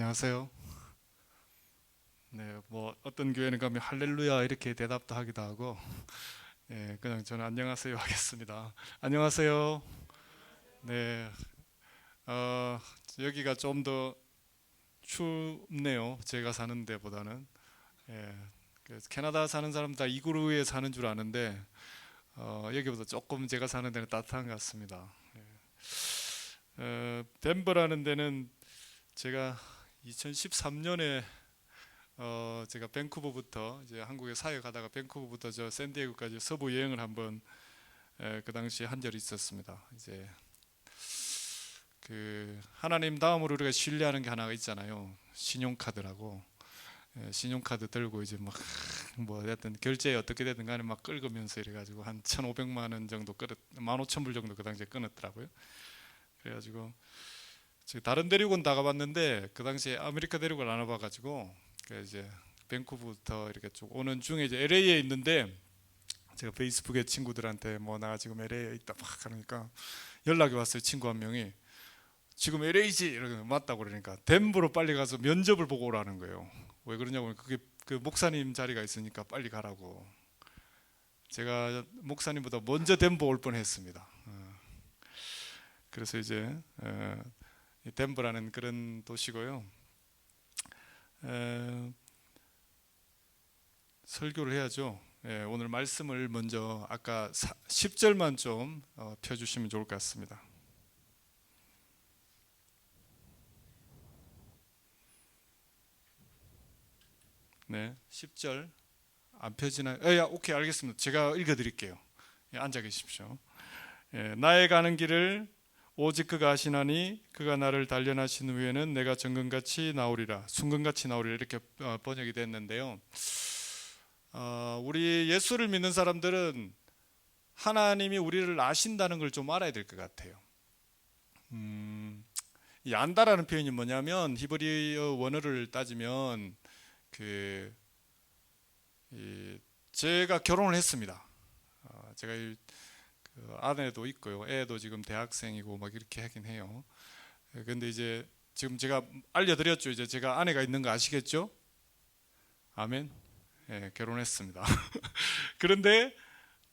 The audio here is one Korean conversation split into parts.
안녕하세요. 네, 뭐 어떤 교회는 가면 할렐루야 이렇게 대답도 하기도 하고, 그냥 저는 안녕하세요 하겠습니다. 안녕하세요. 네, 어, 여기가 좀 더 춥네요. 제가 사는 데보다는. 예, 그래서 캐나다 사는 사람 다 이구르에 사는 줄 아는데, 여기보다 조금 제가 사는 데는 따뜻한 것 같습니다. 덴버라는 데는 제가 2013년에 제가 밴쿠버부터 이제 한국에 사회 가다가 밴쿠버부터 저 샌디에고까지 서부 여행을 한번 그 당시에 한 적이 있었습니다. 이제 그 하나님 다음으로 우리가 신뢰하는 게 하나가 있잖아요. 신용카드라고. 신용카드 들고 이제 막 뭐 하여튼 결제 어떻게 되든 간에 막 긁으면서 이래가지고 한 1,500만 원 정도 15,000불 정도 그 당시에 끊었더라고요. 그래가지고 지금 다른 대륙은 다 가봤는데 그 당시에 아메리카 대륙을 안 와봐가지고 이제 밴쿠버부터 이렇게 쭉 오는 중에 이제 LA에 있는데 제가 페이스북에 친구들한테 뭐 나 지금 LA에 있다 막 하니까 연락이 왔어요. 친구 한 명이 지금 LA지 이러고 맞다고 그러니까 덴버로 빨리 가서 면접을 보고 오라는 거예요. 왜 그러냐고 그게 그 목사님 자리가 있으니까 빨리 가라고. 제가 목사님보다 먼저 덴버 올 뻔했습니다. 그래서 이제 덴버라는 그런 도시고요. 설교를 해야죠. 오늘 말씀을 먼저 아까 10절만 좀 펴주시면 좋을 것 같습니다. 네, 10절 안 펴지나요? 오케이, 알겠습니다. 제가 읽어드릴게요. 앉아 계십시오. 나의 가는 길을 오직 그가 아시나니 그가 나를 단련하신 후에는 내가 정금같이 나오리라, 순금같이 나오리라 이렇게 번역이 됐는데요. 우리 예수를 믿는 사람들은 하나님이 우리를 아신다는 걸 좀 알아야 될 것 같아요. 이 안다라는 표현이 뭐냐면 히브리어 원어를 따지면 제가 결혼을 했습니다. 제가 그 아내도 있고요, 애도 지금 대학생이고 막 이렇게 하긴 해요. 근데 이제 지금 제가 알려드렸죠. 이제 제가 아내가 있는 거 아시겠죠? 아멘. 결혼했습니다. 그런데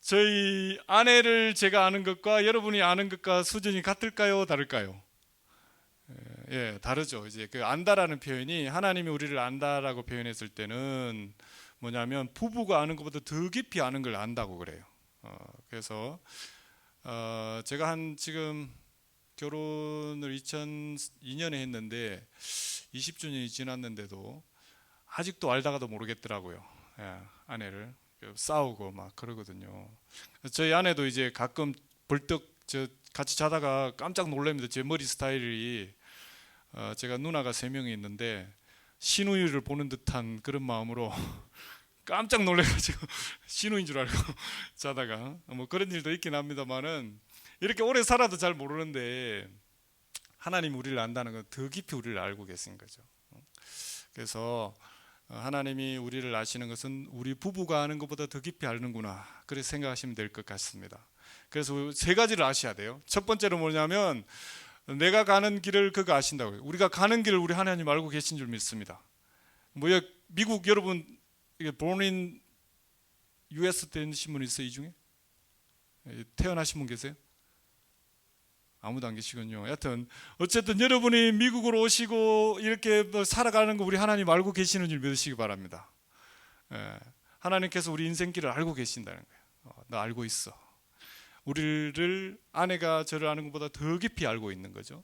저희 아내를 제가 아는 것과 여러분이 아는 것과 수준이 같을까요? 다를까요? 다르죠. 이제 그 안다라는 표현이 하나님이 우리를 안다라고 표현했을 때는 뭐냐면 부부가 아는 것보다 더 깊이 아는 걸 안다고 그래요. 그래서 제가 한 지금 결혼을 2002년에 했는데 20주년이 지났는데도 아직도 알다가도 모르겠더라고요. 아내를 싸우고 막 그러거든요. 저희 아내도 이제 가끔 벌떡 같이 자다가 깜짝 놀랍니다. 제 머리 스타일이 제가 누나가 3명이 있는데 신우이를 보는 듯한 그런 마음으로 깜짝 놀래가지고 신우인 줄 알고 자다가 뭐 그런 일도 있긴 합니다만은 이렇게 오래 살아도 잘 모르는데 하나님 우리를 안다는 건 더 깊이 우리를 알고 계신 거죠. 그래서 하나님이 우리를 아시는 것은 우리 부부가 아는 것보다 더 깊이 아는구나, 그렇게 생각하시면 될 것 같습니다. 그래서 3가지를 아셔야 돼요. 첫 번째로 뭐냐면 내가 가는 길을 그가 아신다고요. 우리가 가는 길을 우리 하나님 알고 계신 줄 믿습니다. 뭐 미국 여러분 born in US 되신 분 있어요? 이 중에 태어나신 분 계세요? 아무도 안 계시군요. 여하튼 어쨌든 여러분이 미국으로 오시고 이렇게 뭐 살아가는 거 우리 하나님 알고 계시는 줄 믿으시기 바랍니다. 하나님께서 우리 인생길을 알고 계신다는 거예요. 나 알고 있어. 우리를 아내가 저를 아는 것보다 더 깊이 알고 있는 거죠.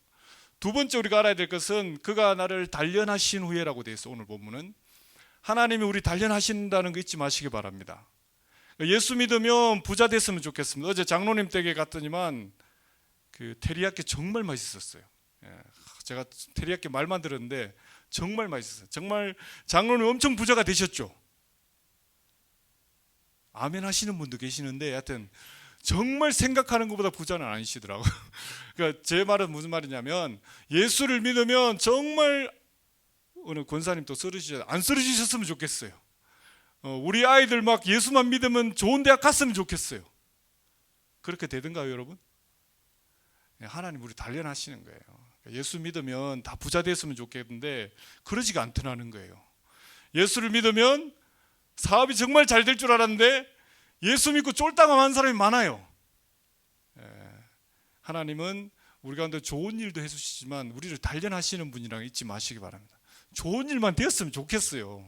두 번째 우리가 알아야 될 것은 그가 나를 단련하신 후에라고 되어 있어. 오늘 본문은 하나님이 우리 단련하신다는 거 잊지 마시기 바랍니다. 예수 믿으면 부자 됐으면 좋겠습니다. 어제 장로님 댁에 갔더니만 그 테리야끼 정말 맛있었어요. 제가 테리야끼 말만 들었는데 정말 맛있었어요. 정말 장로님 엄청 부자가 되셨죠. 아멘 하시는 분도 계시는데 하여튼 정말 생각하는 것보다 부자는 아니시더라고요. 그러니까 제 말은 무슨 말이냐면 예수를 믿으면 정말 오늘 권사님 또 안 쓰러지셨으면 좋겠어요. 우리 아이들 막 예수만 믿으면 좋은 대학 갔으면 좋겠어요. 그렇게 되든가요, 여러분? 하나님 우리 단련하시는 거예요. 예수 믿으면 다 부자 됐으면 좋겠는데 그러지가 않더라는 거예요. 예수를 믿으면 사업이 정말 잘 될 줄 알았는데 예수 믿고 쫄딱한 사람이 많아요. 하나님은 우리 가운데 좋은 일도 해주시지만 우리를 단련하시는 분이랑 잊지 마시기 바랍니다. 좋은 일만 되었으면 좋겠어요.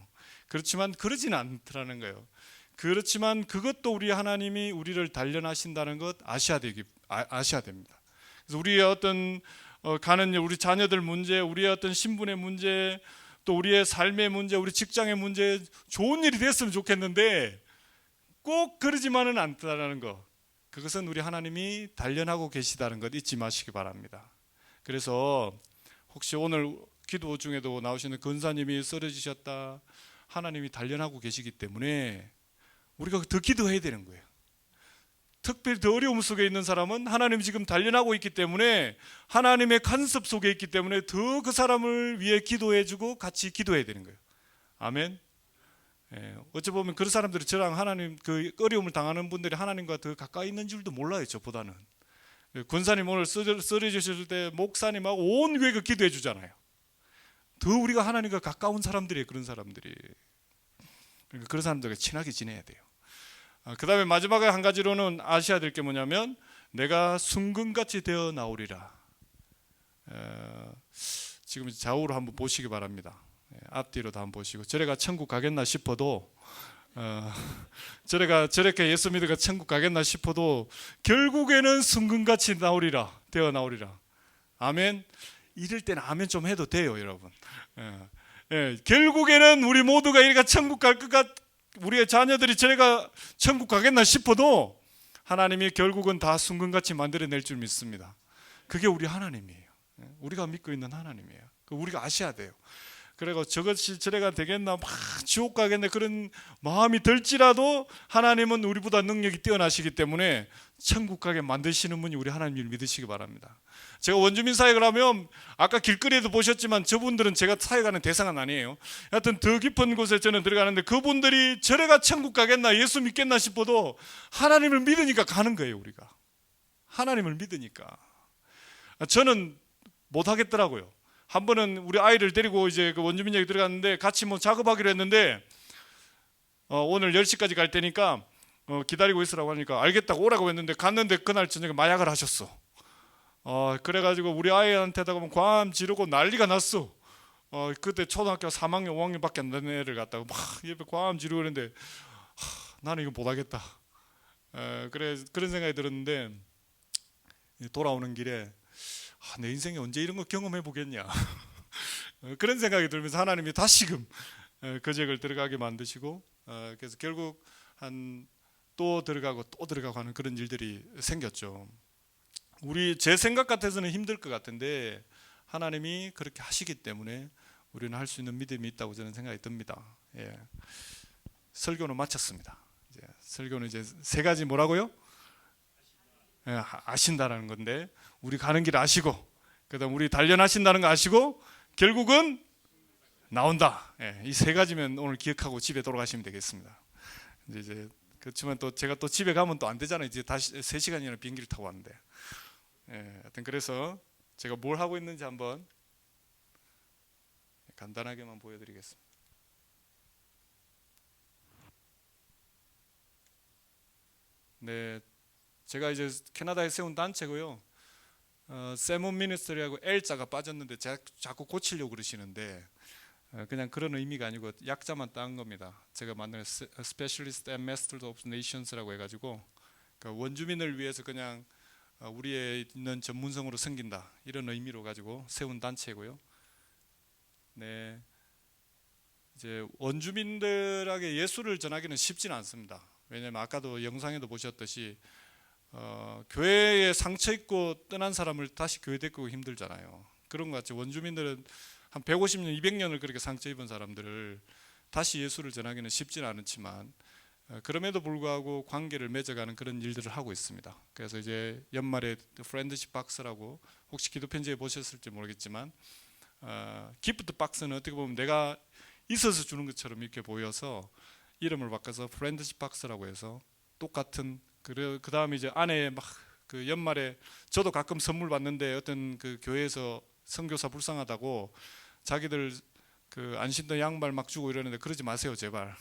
그렇지만 그러지는 않더라는 거예요. 그렇지만 그것도 우리 하나님이 우리를 단련하신다는 것 아셔야 됩니다. 그래서 우리의 어떤 가는 일, 우리 자녀들 문제, 우리의 어떤 신분의 문제, 또 우리의 삶의 문제, 우리 직장의 문제, 좋은 일이 됐으면 좋겠는데 꼭 그러지만은 않다라는 거. 그것은 우리 하나님이 단련하고 계시다는 것 잊지 마시기 바랍니다. 그래서 혹시 오늘 기도 중에도 나오시는 근사님이 쓰러지셨다, 하나님이 단련하고 계시기 때문에 우리가 더 기도해야 되는 거예요. 특별히 더 어려움 속에 있는 사람은 하나님이 지금 단련하고 있기 때문에, 하나님의 간섭 속에 있기 때문에 더 그 사람을 위해 기도해주고 같이 기도해야 되는 거예요. 아멘. 어찌 보면 그런 사람들이 저랑 하나님 그 어려움을 당하는 분들이 하나님과 더 가까이 있는 줄도 몰라요. 저보다는. 권사님 오늘 쓰러지실 때 목사님하고 온 교회가 기도해 주잖아요. 더 우리가 하나님과 가까운 사람들이에요. 그런 사람들이. 그러니까 그런 사람들과 친하게 지내야 돼요. 그 다음에 마지막에 한 가지로는 아셔야 될 게 뭐냐면 내가 순금같이 되어 나오리라. 지금 좌우로 한번 보시기 바랍니다. 앞뒤로도 한번 보시고, 저래가 천국 가겠나 싶어도 저렇게 예수 믿으가 천국 가겠나 싶어도 결국에는 순금같이 되어 나오리라. 아멘. 이럴 때는 아멘 좀 해도 돼요, 여러분. 결국에는 우리 모두가 이렇게 천국 갈 것 우리의 자녀들이 저래가 천국 가겠나 싶어도 하나님이 결국은 다 순금같이 만들어낼 줄 믿습니다. 그게 우리 하나님이에요. 우리가 믿고 있는 하나님이에요. 우리가 아셔야 돼요. 그리고 저것이 저래가 되겠나, 막 지옥 가겠네 그런 마음이 들지라도 하나님은 우리보다 능력이 뛰어나시기 때문에 천국 가게 만드시는 분이 우리 하나님을 믿으시기 바랍니다. 제가 원주민 사역을 하면 아까 길거리에도 보셨지만 저분들은 제가 사역하는 대상은 아니에요. 하여튼 더 깊은 곳에 저는 들어가는데 그분들이 저래가 천국 가겠나 예수 믿겠나 싶어도 하나님을 믿으니까 가는 거예요. 우리가 하나님을 믿으니까. 저는 못 하겠더라고요. 한 번은 우리 아이를 데리고 이제 그 원주민역에 들어갔는데 같이 뭐 작업하기로 했는데 오늘 10시까지 갈 테니까 기다리고 있으라고 하니까 알겠다고 오라고 했는데 갔는데 그날 저녁에 마약을 하셨어. 그래가지고 우리 아이한테다가 과음 지르고 난리가 났어. 그때 초등학교 3학년 5학년밖에 안 되는 애를 갖다가 막 옆에 과음 지르고 그랬는데 나는 이거 못하겠다. 그런 생각이 들었는데 돌아오는 길에 내 인생에 언제 이런 거 경험해 보겠냐. 그런 생각이 들면서 하나님이 다시금 그 지역을 들어가게 만드시고, 그래서 결국 또 들어가고 또 들어가고 하는 그런 일들이 생겼죠. 제 생각 같아서는 힘들 것 같은데 하나님이 그렇게 하시기 때문에 우리는 할 수 있는 믿음이 있다고 저는 생각이 듭니다. 설교는 마쳤습니다. 설교는 이제 세 가지 뭐라고요? 아신다라는 건데, 우리 가는 길 아시고, 그다음 우리 단련하신다는 거 아시고, 결국은 나온다. 이 세 가지면 오늘 기억하고 집에 돌아가시면 되겠습니다. 이제 그렇지만 또 제가 또 집에 가면 또 안 되잖아요. 이제 다시 3시간이나 비행기를 타고 왔는데. 하여튼 그래서 제가 뭘 하고 있는지 한번 간단하게만 보여드리겠습니다. 네, 제가 이제 캐나다에 세운 단체고요. 세몬 미니스트리하고 L자가 빠졌는데 자꾸 고치려고 그러시는데 그냥 그런 의미가 아니고 약자만 딴 겁니다. 제가 만든 Specialist and Masters of Nations라고 해가지고 원주민을 위해서 그냥 우리의 있는 전문성으로 섬긴다 이런 의미로 가지고 세운 단체고요. 네, 이제 원주민들에게 예수를 전하기는 쉽지는 않습니다. 왜냐하면 아까도 영상에도 보셨듯이 교회에 상처 입고 떠난 사람을 다시 교회 데리고 힘들잖아요. 그런 것 같이 원주민들은 한 150년, 200년을 그렇게 상처 입은 사람들을 다시 예수를 전하기는 쉽지는 않지만 그럼에도 불구하고 관계를 맺어가는 그런 일들을 하고 있습니다. 그래서 이제 연말에 프렌드십 박스라고 혹시 기도 편지에 보셨을지 모르겠지만 기프트 박스는 어떻게 보면 내가 있어서 주는 것처럼 이렇게 보여서 이름을 바꿔서 프렌드십 박스라고 해서 똑같은 그 다음에 이제 안에 막 그 연말에 저도 가끔 선물 받는데 어떤 그 교회에서 선교사 불쌍하다고 자기들 그 안 신던 양말 막 주고 이러는데 그러지 마세요 제발.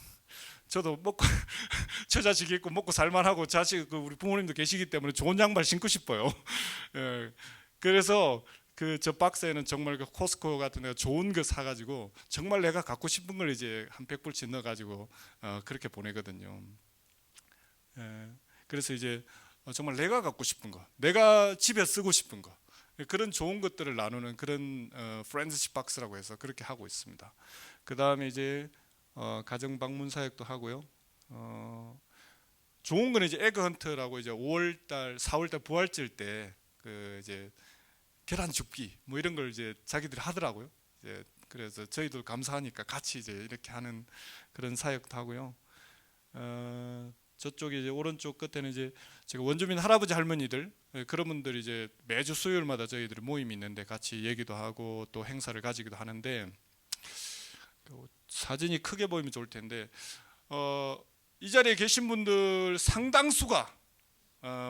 저도 먹고 저 자식이 있고 먹고 살만하고 자식 그 우리 부모님도 계시기 때문에 좋은 양말 신고 싶어요. 예. 그래서 그 저 박스에는 정말 그 코스코 같은 데 좋은 거 사가지고 정말 내가 갖고 싶은 걸 이제 한 100불씩 넣어가지고 그렇게 보내거든요. 예. 그래서 이제 정말 내가 갖고 싶은 거, 내가 집에 쓰고 싶은 거, 그런 좋은 것들을 나누는 그런 프렌드십 박스라고 해서 그렇게 하고 있습니다. 그 다음에 이제 가정 방문 사역도 하고요. 좋은 거는 이제 에그 헌트라고 이제 5월달, 4월달 부활절 때 그 이제 계란 줍기 뭐 이런 걸 이제 자기들이 하더라고요. 이제 그래서 저희도 감사하니까 같이 이제 이렇게 하는 그런 사역도 하고요. 저쪽에 이제 오른쪽 끝에는 이제 제가 원주민 할아버지 할머니들 그런 분들이 이제 매주 수요일마다 저희들이 모임이 있는데 같이 얘기도 하고 또 행사를 가지기도 하는데 사진이 크게 보이면 좋을 텐데 이 자리에 계신 분들 상당수가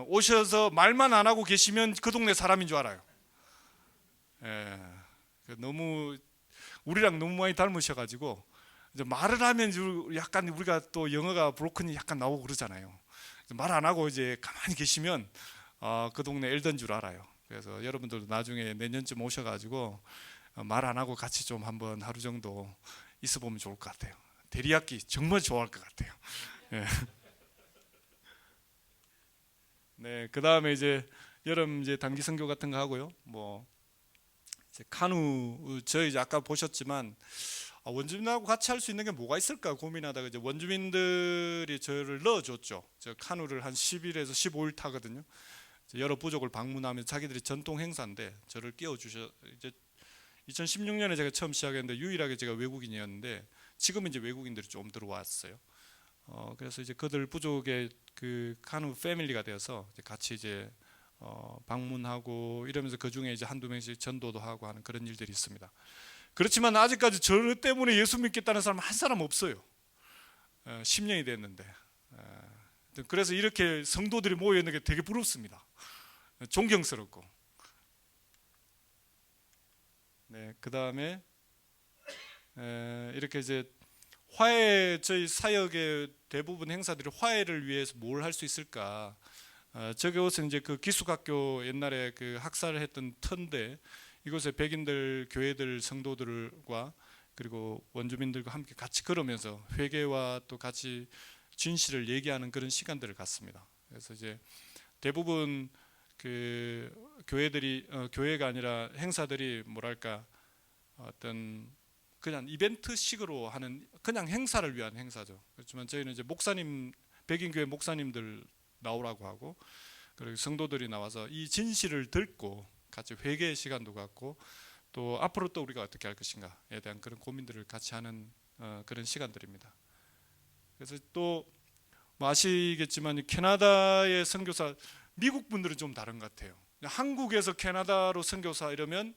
오셔서 말만 안 하고 계시면 그 동네 사람인 줄 알아요. 예, 너무 우리랑 너무 많이 닮으셔가지고 이제 말을 하면 약간 우리가 또 영어가 브로큰이 약간 나오고 그러잖아요. 말 안 하고 이제 가만히 계시면 그 동네 엘더인 줄 알아요. 그래서 여러분들도 나중에 내년쯤 오셔가지고 말 안 하고 같이 좀 한번 하루 정도 있어 보면 좋을 것 같아요. 데리야끼 정말 좋아할 것 같아요. 예. 네, 그 다음에 이제 여름 이제 단기 선교 같은 거 하고요. 뭐 이제 카누 저희 이제 아까 보셨지만 원주민하고 같이 할 수 있는 게 뭐가 있을까 고민하다가 이제 원주민들이 저를 넣어줬죠. 저 카누를 한 10일에서 15일 타거든요. 여러 부족을 방문하면 자기들이 전통 행사인데 저를 끼워주셔. 이제 2016년에 제가 처음 시작했는데 유일하게 제가 외국인이었는데 지금 이제 외국인들이 좀 들어왔어요. 그래서 이제 그들 부족의 그 카누 패밀리가 되어서 이제 같이 이제 방문하고 이러면서 그 중에 이제 한두 명씩 전도도 하고 하는 그런 일들이 있습니다. 그렇지만 아직까지 저 때문에 예수 믿겠다는 사람 한 사람 없어요. 10년이 됐는데. 그래서 이렇게 성도들이 모여 있는 게 되게 부럽습니다. 존경스럽고. 네, 그 다음에 이렇게 이제 화해 저희 사역의 대부분 행사들이 화해를 위해서 뭘 할 수 있을까? 저곳은 이제 그 기숙학교 옛날에 그 학살을 했던 터인데 이곳에 백인들 교회들 성도들과 그리고 원주민들과 함께 같이 걸으면서 회개와 또 같이 진실을 얘기하는 그런 시간들을 갖습니다. 그래서 이제 대부분 그 교회들이 교회가 아니라 행사들이 뭐랄까 어떤 그냥 이벤트식으로 하는 그냥 행사를 위한 행사죠. 그렇지만 저희는 이제 목사님 백인 교회 목사님들 나오라고 하고 그리고 성도들이 나와서 이 진실을 듣고 같이 회개의 시간도 갖고 또 앞으로 또 우리가 어떻게 할 것인가에 대한 그런 고민들을 같이 하는 그런 시간들입니다. 그래서 또 뭐 아시겠지만 캐나다의 선교사 미국 분들은 좀 다른 것 같아요. 한국에서 캐나다로 선교사 이러면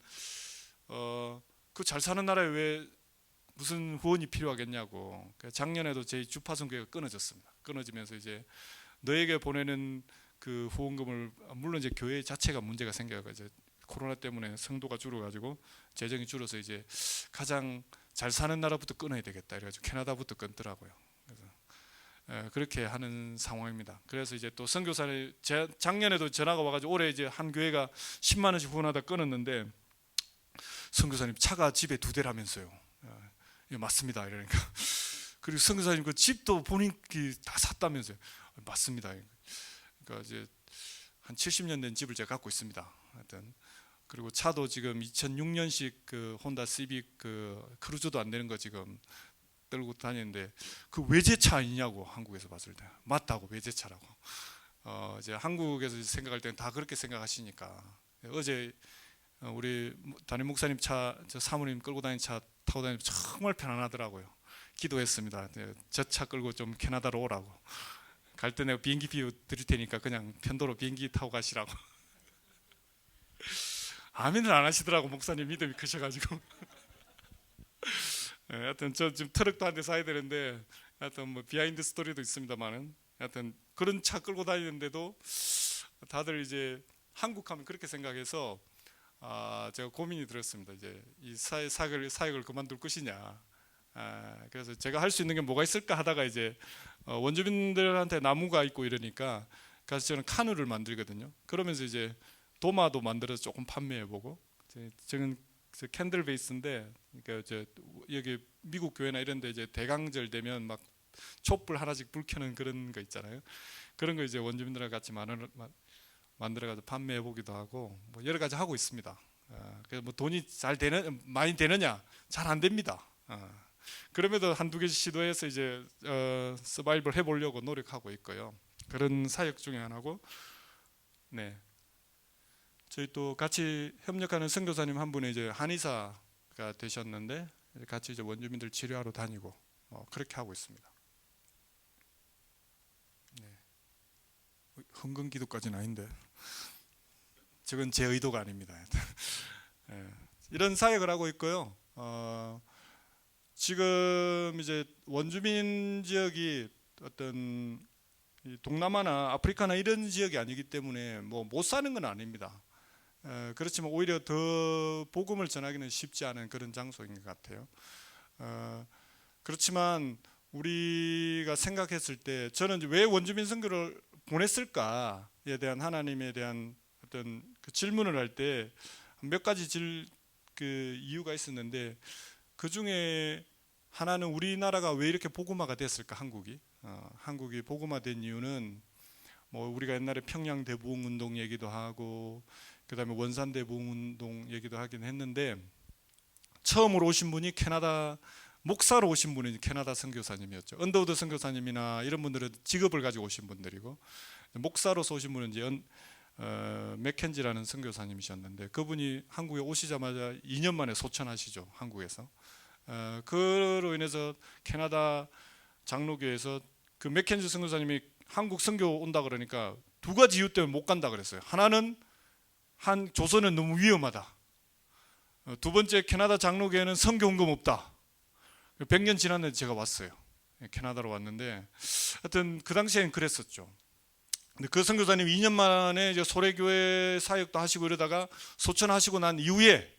그 잘 사는 나라에 왜 무슨 후원이 필요하겠냐고. 작년에도 제 주파선교회가 끊어졌습니다. 끊어지면서 이제 너에게 보내는 그 후원금을 물론 이제 교회 자체가 문제가 생겨서 이제 코로나 때문에 성도가 줄어가지고 재정이 줄어서 이제 가장 잘 사는 나라부터 끊어야 되겠다 이래가지고 캐나다부터 끊더라고요. 그래서 그렇게 하는 상황입니다. 그래서 이제 또 선교사를 작년에도 전화가 와가지고 올해 이제 한 교회가 10만 원씩 후원하다 끊었는데 선교사님 차가 집에 2대라면서요. 예, 맞습니다. 이러니까 그리고 선교사님 그 집도 본인이 다 샀다면서요. 맞습니다. 그러니까 이제 한 70년 된 집을 제가 갖고 있습니다. 하여튼 그리고 차도 지금 2006년식 그 혼다 시빅 그 크루즈도 안 되는 거 지금 끌고 다니는데 그 외제차 아니냐고 한국에서 봤을 때 맞다고 외제차라고. 이제 한국에서 생각할 때는 다 그렇게 생각하시니까 어제 우리 담임 목사님 차, 저 사모님 끌고 다니는 차 타고 다니면 정말 편안하더라고요. 기도했습니다. 저 차 끌고 좀 캐나다로 오라고. 갈 때 내가 비행기표 드릴 테니까 그냥 편도로 비행기 타고 가시라고. 아멘을 안 하시더라고. 목사님 믿음이 크셔가지고. 하여튼 저 지금 트럭도 한 대 사야 되는데 하여튼 뭐 비하인드 스토리도 있습니다만은 하여튼 그런 차 끌고 다니는데도 다들 이제 한국 하면 그렇게 생각해서 제가 고민이 들었습니다. 이제 이 사역을 그만둘 것이냐. 그래서 제가 할 수 있는 게 뭐가 있을까 하다가 이제 원주민들한테 나무가 있고 이러니까 그래서 저는 카누를 만들거든요. 그러면서 이제 도마도 만들어서 조금 판매해보고, 저는 캔들 베이스인데, 그러니까 이제 여기 미국 교회나 이런데 이제 대강절 되면 막 촛불 하나씩 불 켜는 그런 거 있잖아요. 그런 거 이제 원주민들과 같이 만들어가지고 판매해보기도 하고 뭐 여러 가지 하고 있습니다. 그래서 뭐 돈이 많이 되느냐? 잘 안 됩니다. 그럼에도 한두 개씩 시도해서 이제 서바이벌 해보려고 노력하고 있고요. 그런 사역 중에 하나고, 네. 저희 또 같이 협력하는 선교사님 한 분이 이제 한의사가 되셨는데 같이 이제 원주민들 치료하러 다니고 그렇게 하고 있습니다. 네. 헌금 기도까지는 아닌데 저건 제 의도가 아닙니다. 네. 이런 사역을 하고 있고요. 지금 이제 원주민 지역이 어떤 동남아나 아프리카나 이런 지역이 아니기 때문에 뭐 못 사는 건 아닙니다. 그렇지만 오히려 더 복음을 전하기는 쉽지 않은 그런 장소인 것 같아요. 그렇지만 우리가 생각했을 때 저는 왜 원주민 선교를 보냈을까에 대한 하나님에 대한 어떤 그 질문을 할 때 몇 가지 그 이유가 있었는데, 그 중에 하나는 우리나라가 왜 이렇게 복음화가 됐을까? 한국이 복음화된 이유는 뭐 우리가 옛날에 평양 대부흥 운동 얘기도 하고 그다음에 원산 대부흥 운동 얘기도 하긴 했는데, 처음으로 오신 분이 캐나다 목사로 오신 분이 캐나다 선교사님이었죠. 언더우드 선교사님이나 이런 분들은 직업을 가지고 오신 분들이고, 목사로서 오신 분은 이제 맥켄지라는 선교사님이셨는데, 그분이 한국에 오시자마자 2년 만에 소천하시죠. 한국에서. 그로 인해서 캐나다 장로교에서 그 맥켄지 선교사님이 한국 선교 온다 그러니까 두 가지 이유 때문에 못 간다 그랬어요. 하나는 조선은 너무 위험하다. 두 번째, 캐나다 장로교회는 선교 헌금 없다. 100년 지났는데 제가 왔어요. 캐나다로 왔는데 하여튼 그 당시엔 그랬었죠. 근데 그 선교사님 2년 만에 이제 소래교회 사역도 하시고 이러다가 소천하시고 난 이후에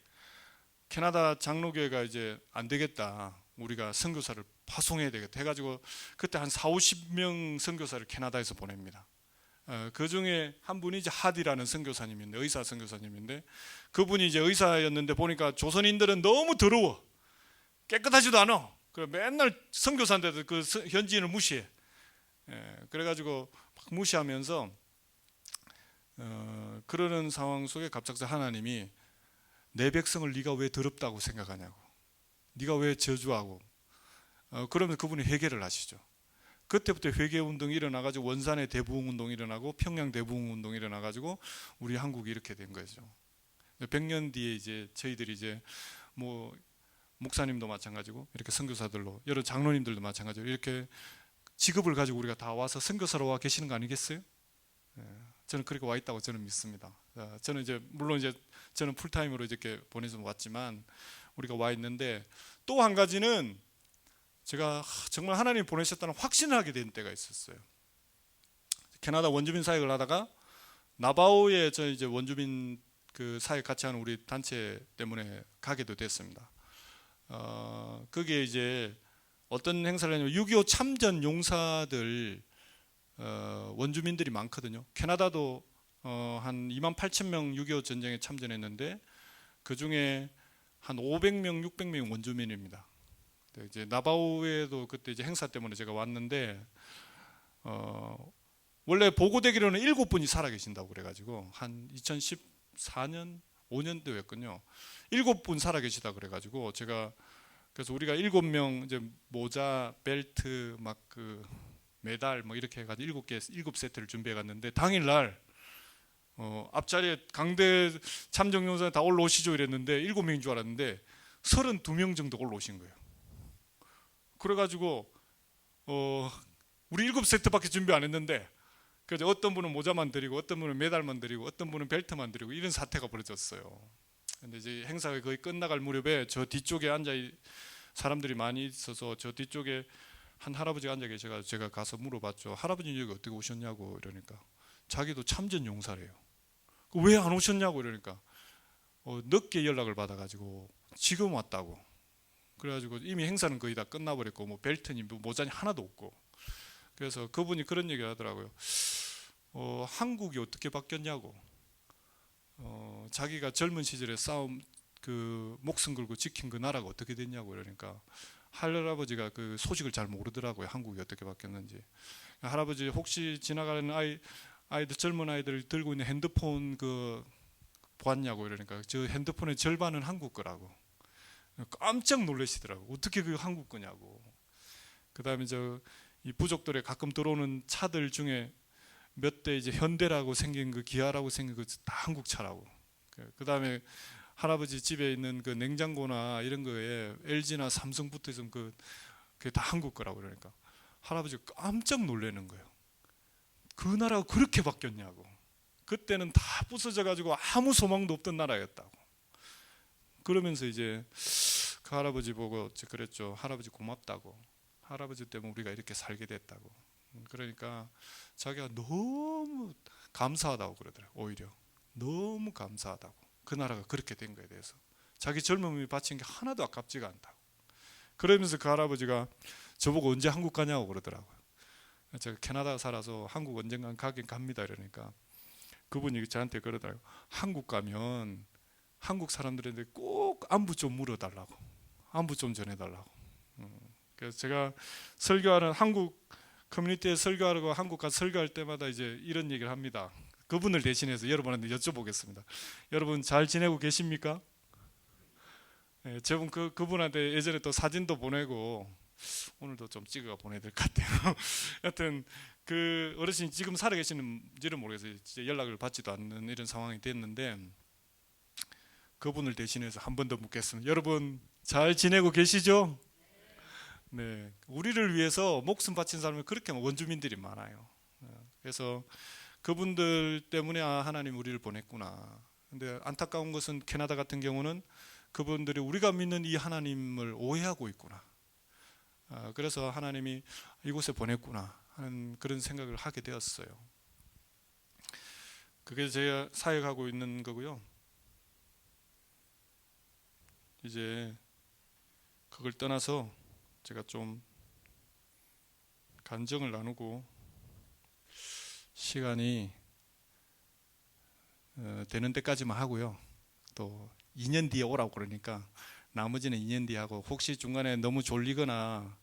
캐나다 장로교회가 이제 안 되겠다, 우리가 선교사를 파송해야 되겠다 해가지고 그때 한 40-50명 선교사를 캐나다에서 보냅니다. 그 중에 한 분이 이제 하디라는 선교사님인데, 의사 선교사님인데, 그분이 이제 의사였는데 보니까 조선인들은 너무 더러워, 깨끗하지도 않아. 그래 맨날 선교사인데도 그 현지인을 무시해. 그래가지고 막 무시하면서 그러는 상황 속에 갑자기 하나님이 내 백성을 네가 왜 더럽다고 생각하냐고, 네가 왜 저주하고, 그러면 그분이 회개를 하시죠. 그때부터 회개 운동이 일어나가지고 원산의 대부흥 운동이 일어나고 평양 대부흥 운동이 일어나가지고 우리 한국이 이렇게 된 거죠. 100년 뒤에 이제 저희들이 이제 뭐 목사님도 마찬가지고 이렇게 선교사들로, 여러 장로님들도 마찬가지로 이렇게 직업을 가지고 우리가 다 와서 선교사로 와 계시는 거 아니겠어요? 저는 그렇게 와 있다고 저는 믿습니다. 저는 이제 물론 이제 저는 풀타임으로 이렇게 보내서 왔지만 우리가 와 있는데, 또 한 가지는 제가 정말 하나님 보내셨다는 확신을 하게 된 때가 있었어요. 캐나다 원주민 사역을 하다가 나바오에 저 이제 원주민 그 사역 같이 하는 우리 단체 때문에 가게도 됐습니다. 그게 이제 어떤 행사를 하냐면 6.25 참전 용사들 원주민들이 많거든요. 캐나다도 한 28,000명 6.25 전쟁에 참전했는데 그 중에 한 500명, 600명 원주민입니다. 이제 나바오에도 그때 이제 행사 때문에 제가 왔는데 원래 보고되기로는 7분이 살아계신다고 그래가지고 한 2014년 5년도였군요. 7분 살아계시다 그래가지고 제가 그래서 우리가 7명 이제 모자, 벨트, 막 그 메달 뭐 이렇게 해가지고 7세트를 준비해 갔는데 당일날 앞자리에 강대 참정용사 다 올라오시죠 이랬는데 7명인 줄 알았는데 32명 정도 올라오신 거예요. 그래가지고 우리 7세트밖에 준비 안 했는데 그래서 어떤 분은 모자만 드리고 어떤 분은 메달만 드리고 어떤 분은 벨트만 드리고 이런 사태가 벌어졌어요. 근데 이제 행사가 거의 끝나갈 무렵에 저 뒤쪽에 앉아 사람들이 많이 있어서 저 뒤쪽에 한 할아버지가 앉아 계셔가지고 제가 가서 물어봤죠. 할아버지 여기 어떻게 오셨냐고 이러니까 자기도 참전 용사래요. 왜 안 오셨냐고 이러니까 늦게 연락을 받아가지고 지금 왔다고. 그래가지고 이미 행사는 거의 다 끝나버렸고 뭐 벨트니 뭐 모자니 하나도 없고. 그래서 그분이 그런 얘기를 하더라고요. 한국이 어떻게 바뀌었냐고. 자기가 젊은 시절에 싸움 그 목숨 걸고 지킨 그 나라가 어떻게 됐냐고. 그러니까 할아버지가 그 소식을 잘 모르더라고요. 한국이 어떻게 바뀌었는지. 할아버지 혹시 지나가는 아이들 젊은 아이들 들고 있는 핸드폰 그 보았냐고. 이러니까 저 핸드폰의 절반은 한국 거라고. 깜짝 놀라시더라고. 어떻게 그 한국 거냐고. 그다음에 이 부족들에 가끔 들어오는 차들 중에 몇 대 이제 현대라고 생긴 그 기아라고 생긴 그 다 한국 차라고. 그다음에 할아버지 집에 있는 그 냉장고나 이런 거에 LG나 삼성 붙어 있으면 그게 다 한국 거라고. 그러니까 할아버지가 깜짝 놀라는 거예요. 그 나라가 그렇게 바뀌었냐고. 그때는 다 부서져 가지고 아무 소망도 없던 나라였다고. 그러면서 이제 그 할아버지 보고 그랬죠. 할아버지 고맙다고. 할아버지 때문에 우리가 이렇게 살게 됐다고. 그러니까 자기가 너무 감사하다고 그러더라고요. 오히려 너무 감사하다고. 그 나라가 그렇게 된 거에 대해서 자기 젊음이 바친 게 하나도 아깝지가 않다고. 그러면서 그 할아버지가 저보고 언제 한국 가냐고 그러더라고요. 제가 캐나다 살아서 한국 언젠간 가긴 갑니다 이러니까 그분이 저한테 그러더라고요. 한국 가면 한국 사람들한테 꼭 안부 좀 물어달라고. 안부 좀 전해달라고. 그래서 제가 설교하는 한국 커뮤니티에 설교하고 한국 가서 설교할 때마다 이제 이런 얘기를 합니다. 그분을 대신해서 여러분한테 여쭤보겠습니다. 여러분 잘 지내고 계십니까? 네, 제가 그분한테 예전에 또 사진도 보내고 오늘도 좀 찍어가 보내야 될 것 같아요. 하여튼 그 어르신이 지금 살아계시는지는 모르겠어요. 진짜 연락을 받지도 않는 이런 상황이 됐는데 그분을 대신해서 한 번 더 묻겠습니다. 여러분 잘 지내고 계시죠? 네, 우리를 위해서 목숨 바친 사람이 그렇게 원주민들이 많아요. 그래서 그분들 때문에 하나님 우리를 보냈구나. 근데 안타까운 것은 캐나다 같은 경우는 그분들이 우리가 믿는 이 하나님을 오해하고 있구나. 그래서 하나님이 이곳에 보냈구나 하는 그런 생각을 하게 되었어요. 그게 제가 사역하고 있는 거고요. 이제 그걸 떠나서 제가 좀 간증을 나누고 시간이 되는 데까지만 하고요. 또 2년 뒤에 오라고 그러니까 나머지는 2년 뒤에 하고 혹시 중간에 너무 졸리거나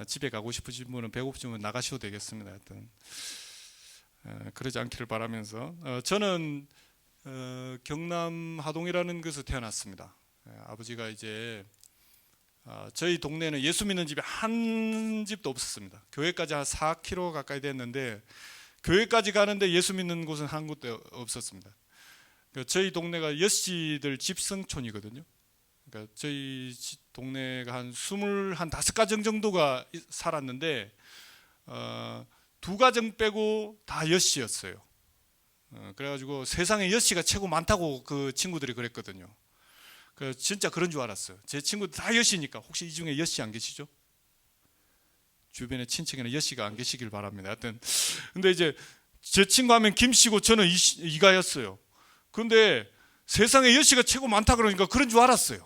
집에 가고 싶으신 분은 배고프시면 나가셔도 되겠습니다. 하여튼 그러지 않기를 바라면서 저는 경남 하동이라는 곳에서 태어났습니다. 아버지가 이제 저희 동네는 예수 믿는 집이 한 집도 없었습니다. 교회까지 한 4km 가까이 됐는데 교회까지 가는데 예수 믿는 곳은 한 곳도 없었습니다. 저희 동네가 여씨들 집성촌이거든요. 그러니까 저희 동네가 한 25가정 정도가 살았는데 2가정 빼고 다 여씨였어요. 그래가지고 세상에 여씨가 최고 많다고 그 친구들이 그랬거든요. 진짜 그런 줄 알았어요. 제 친구들 다 여씨니까. 혹시 이 중에 여씨 안 계시죠? 주변에 친척에는 여씨가 안 계시길 바랍니다. 하여튼 근데 이제 제 친구 하면 김씨고 저는 이가였어요. 근데 세상에 여씨가 최고 많다 그러니까 그런 줄 알았어요.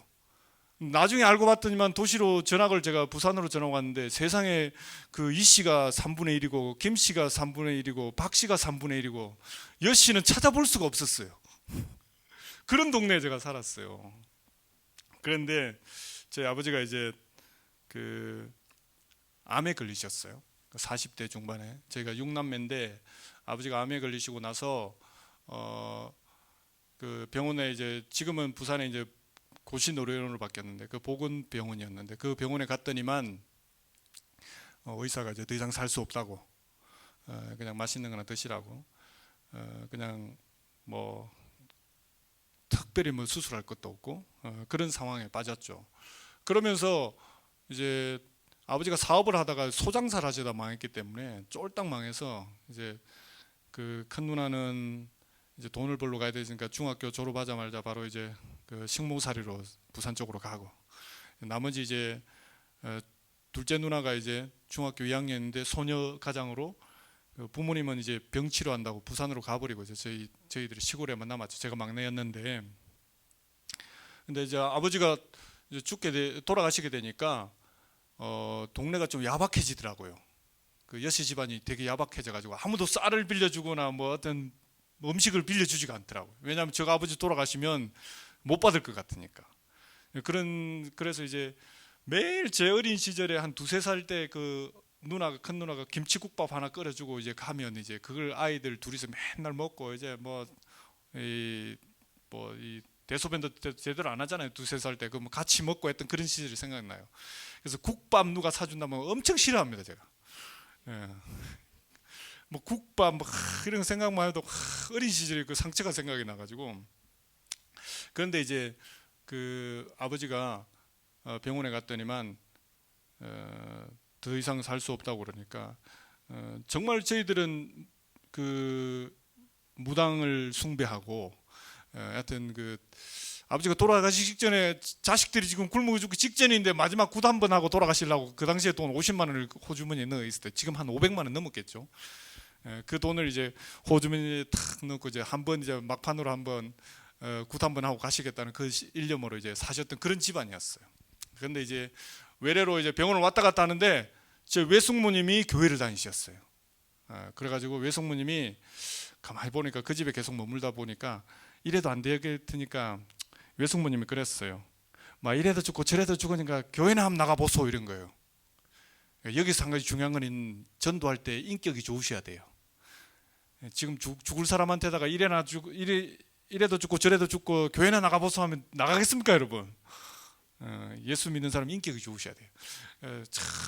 나중에 알고 봤더니만 도시로 전학을 제가 부산으로 전학 왔는데 세상에 그 이씨가 3분의 1이고 김씨가 3분의 1이고 박씨가 3분의 1이고 여씨는 찾아볼 수가 없었어요. 그런 동네에 제가 살았어요. 그런데 제 아버지가 이제 그 암에 걸리셨어요. 40대 중반에. 저희가 6남매인데 아버지가 암에 걸리시고 나서 그 병원에 이제 지금은 부산에 이제 고시노래원으로 바뀌었는데 그 보건병원이었는데 그 병원에 갔더니만 의사가 이제 더 이상 살 수 없다고 그냥 맛있는 거나 드시라고 그냥 뭐 특별히 뭐 수술할 것도 없고 그런 상황에 빠졌죠. 그러면서 이제 아버지가 사업을 하다가 소장사를 하시다 망했기 때문에 쫄딱 망해서 이제 그 큰 누나는 이제 돈을 벌러 가야 되니까 중학교 졸업하자마자 바로 이제 그 식모살이로 부산 쪽으로 가고 나머지 이제 둘째 누나가 이제 중학교 2학년인데 소녀 가장으로 부모님은 이제 병 치료한다고 부산으로 가버리고 이제 저희들이 시골에만 남았죠. 제가 막내였는데 근데 이제 아버지가 이제 돌아가시게 되니까 동네가 좀 야박해지더라고요. 그 여씨 집안이 되게 야박해져 가지고 아무도 쌀을 빌려주거나 뭐 어떤 음식을 빌려주지가 않더라고요. 왜냐하면 제가 아버지 돌아가시면 못 받을 것 같으니까. 그래서 이제 매일 제 어린 시절에 한 두세 살 때 그 큰 누나가 김치국밥 하나 끓여주고 이제 가면 이제 그걸 아이들 둘이서 맨날 먹고 이제 이 대소변도 제대로 안 하잖아요. 두세 살 때 그 뭐 같이 먹고 했던 그런 시절이 생각나요. 그래서 국밥 누가 사준다면 엄청 싫어합니다, 제가. 예. 뭐 국밥 이런 생각만 해도 어린 시절에 그 상처가 생각이 나가지고. 그런데 이제 그 아버지가 병원에 갔더니만 더 이상 살 수 없다고 그러니까 정말 저희들은 그 무당을 숭배하고 하여튼 그 아버지가 돌아가시기 직전에 자식들이 지금 굶어 죽기 직전인데 마지막 굿 한 번 하고 돌아가시려고 그 당시에 돈 50만 원을 호주머니에 넣어 있을 때 지금 한 500만 원 넘었겠죠. 그 돈을 이제 호주머니에 탁 넣고 이제 한번 이제 막판으로 한번 굿 한 번 하고 가시겠다는 그 일념으로 이제 사셨던 그런 집안이었어요. 그런데 이제 외래로 이제 병원을 왔다 갔다 하는데 제 외숙모님이 교회를 다니셨어요. 그래가지고 외숙모님이 가만히 보니까 그 집에 계속 머물다 보니까 이래도 안 되겠으니까 외숙모님이 그랬어요. 막 이래도 죽고 저래도 죽으니까 교회나 한번 나가보소 이런 거예요. 여기서 한 가지 중요한 건 전도할 때 인격이 좋으셔야 돼요. 지금 죽을 사람한테다가 이래도 죽고 저래도 죽고 교회나 나가보소 하면 나가겠습니까, 여러분? 예수 믿는 사람 인격이 좋으셔야 돼요.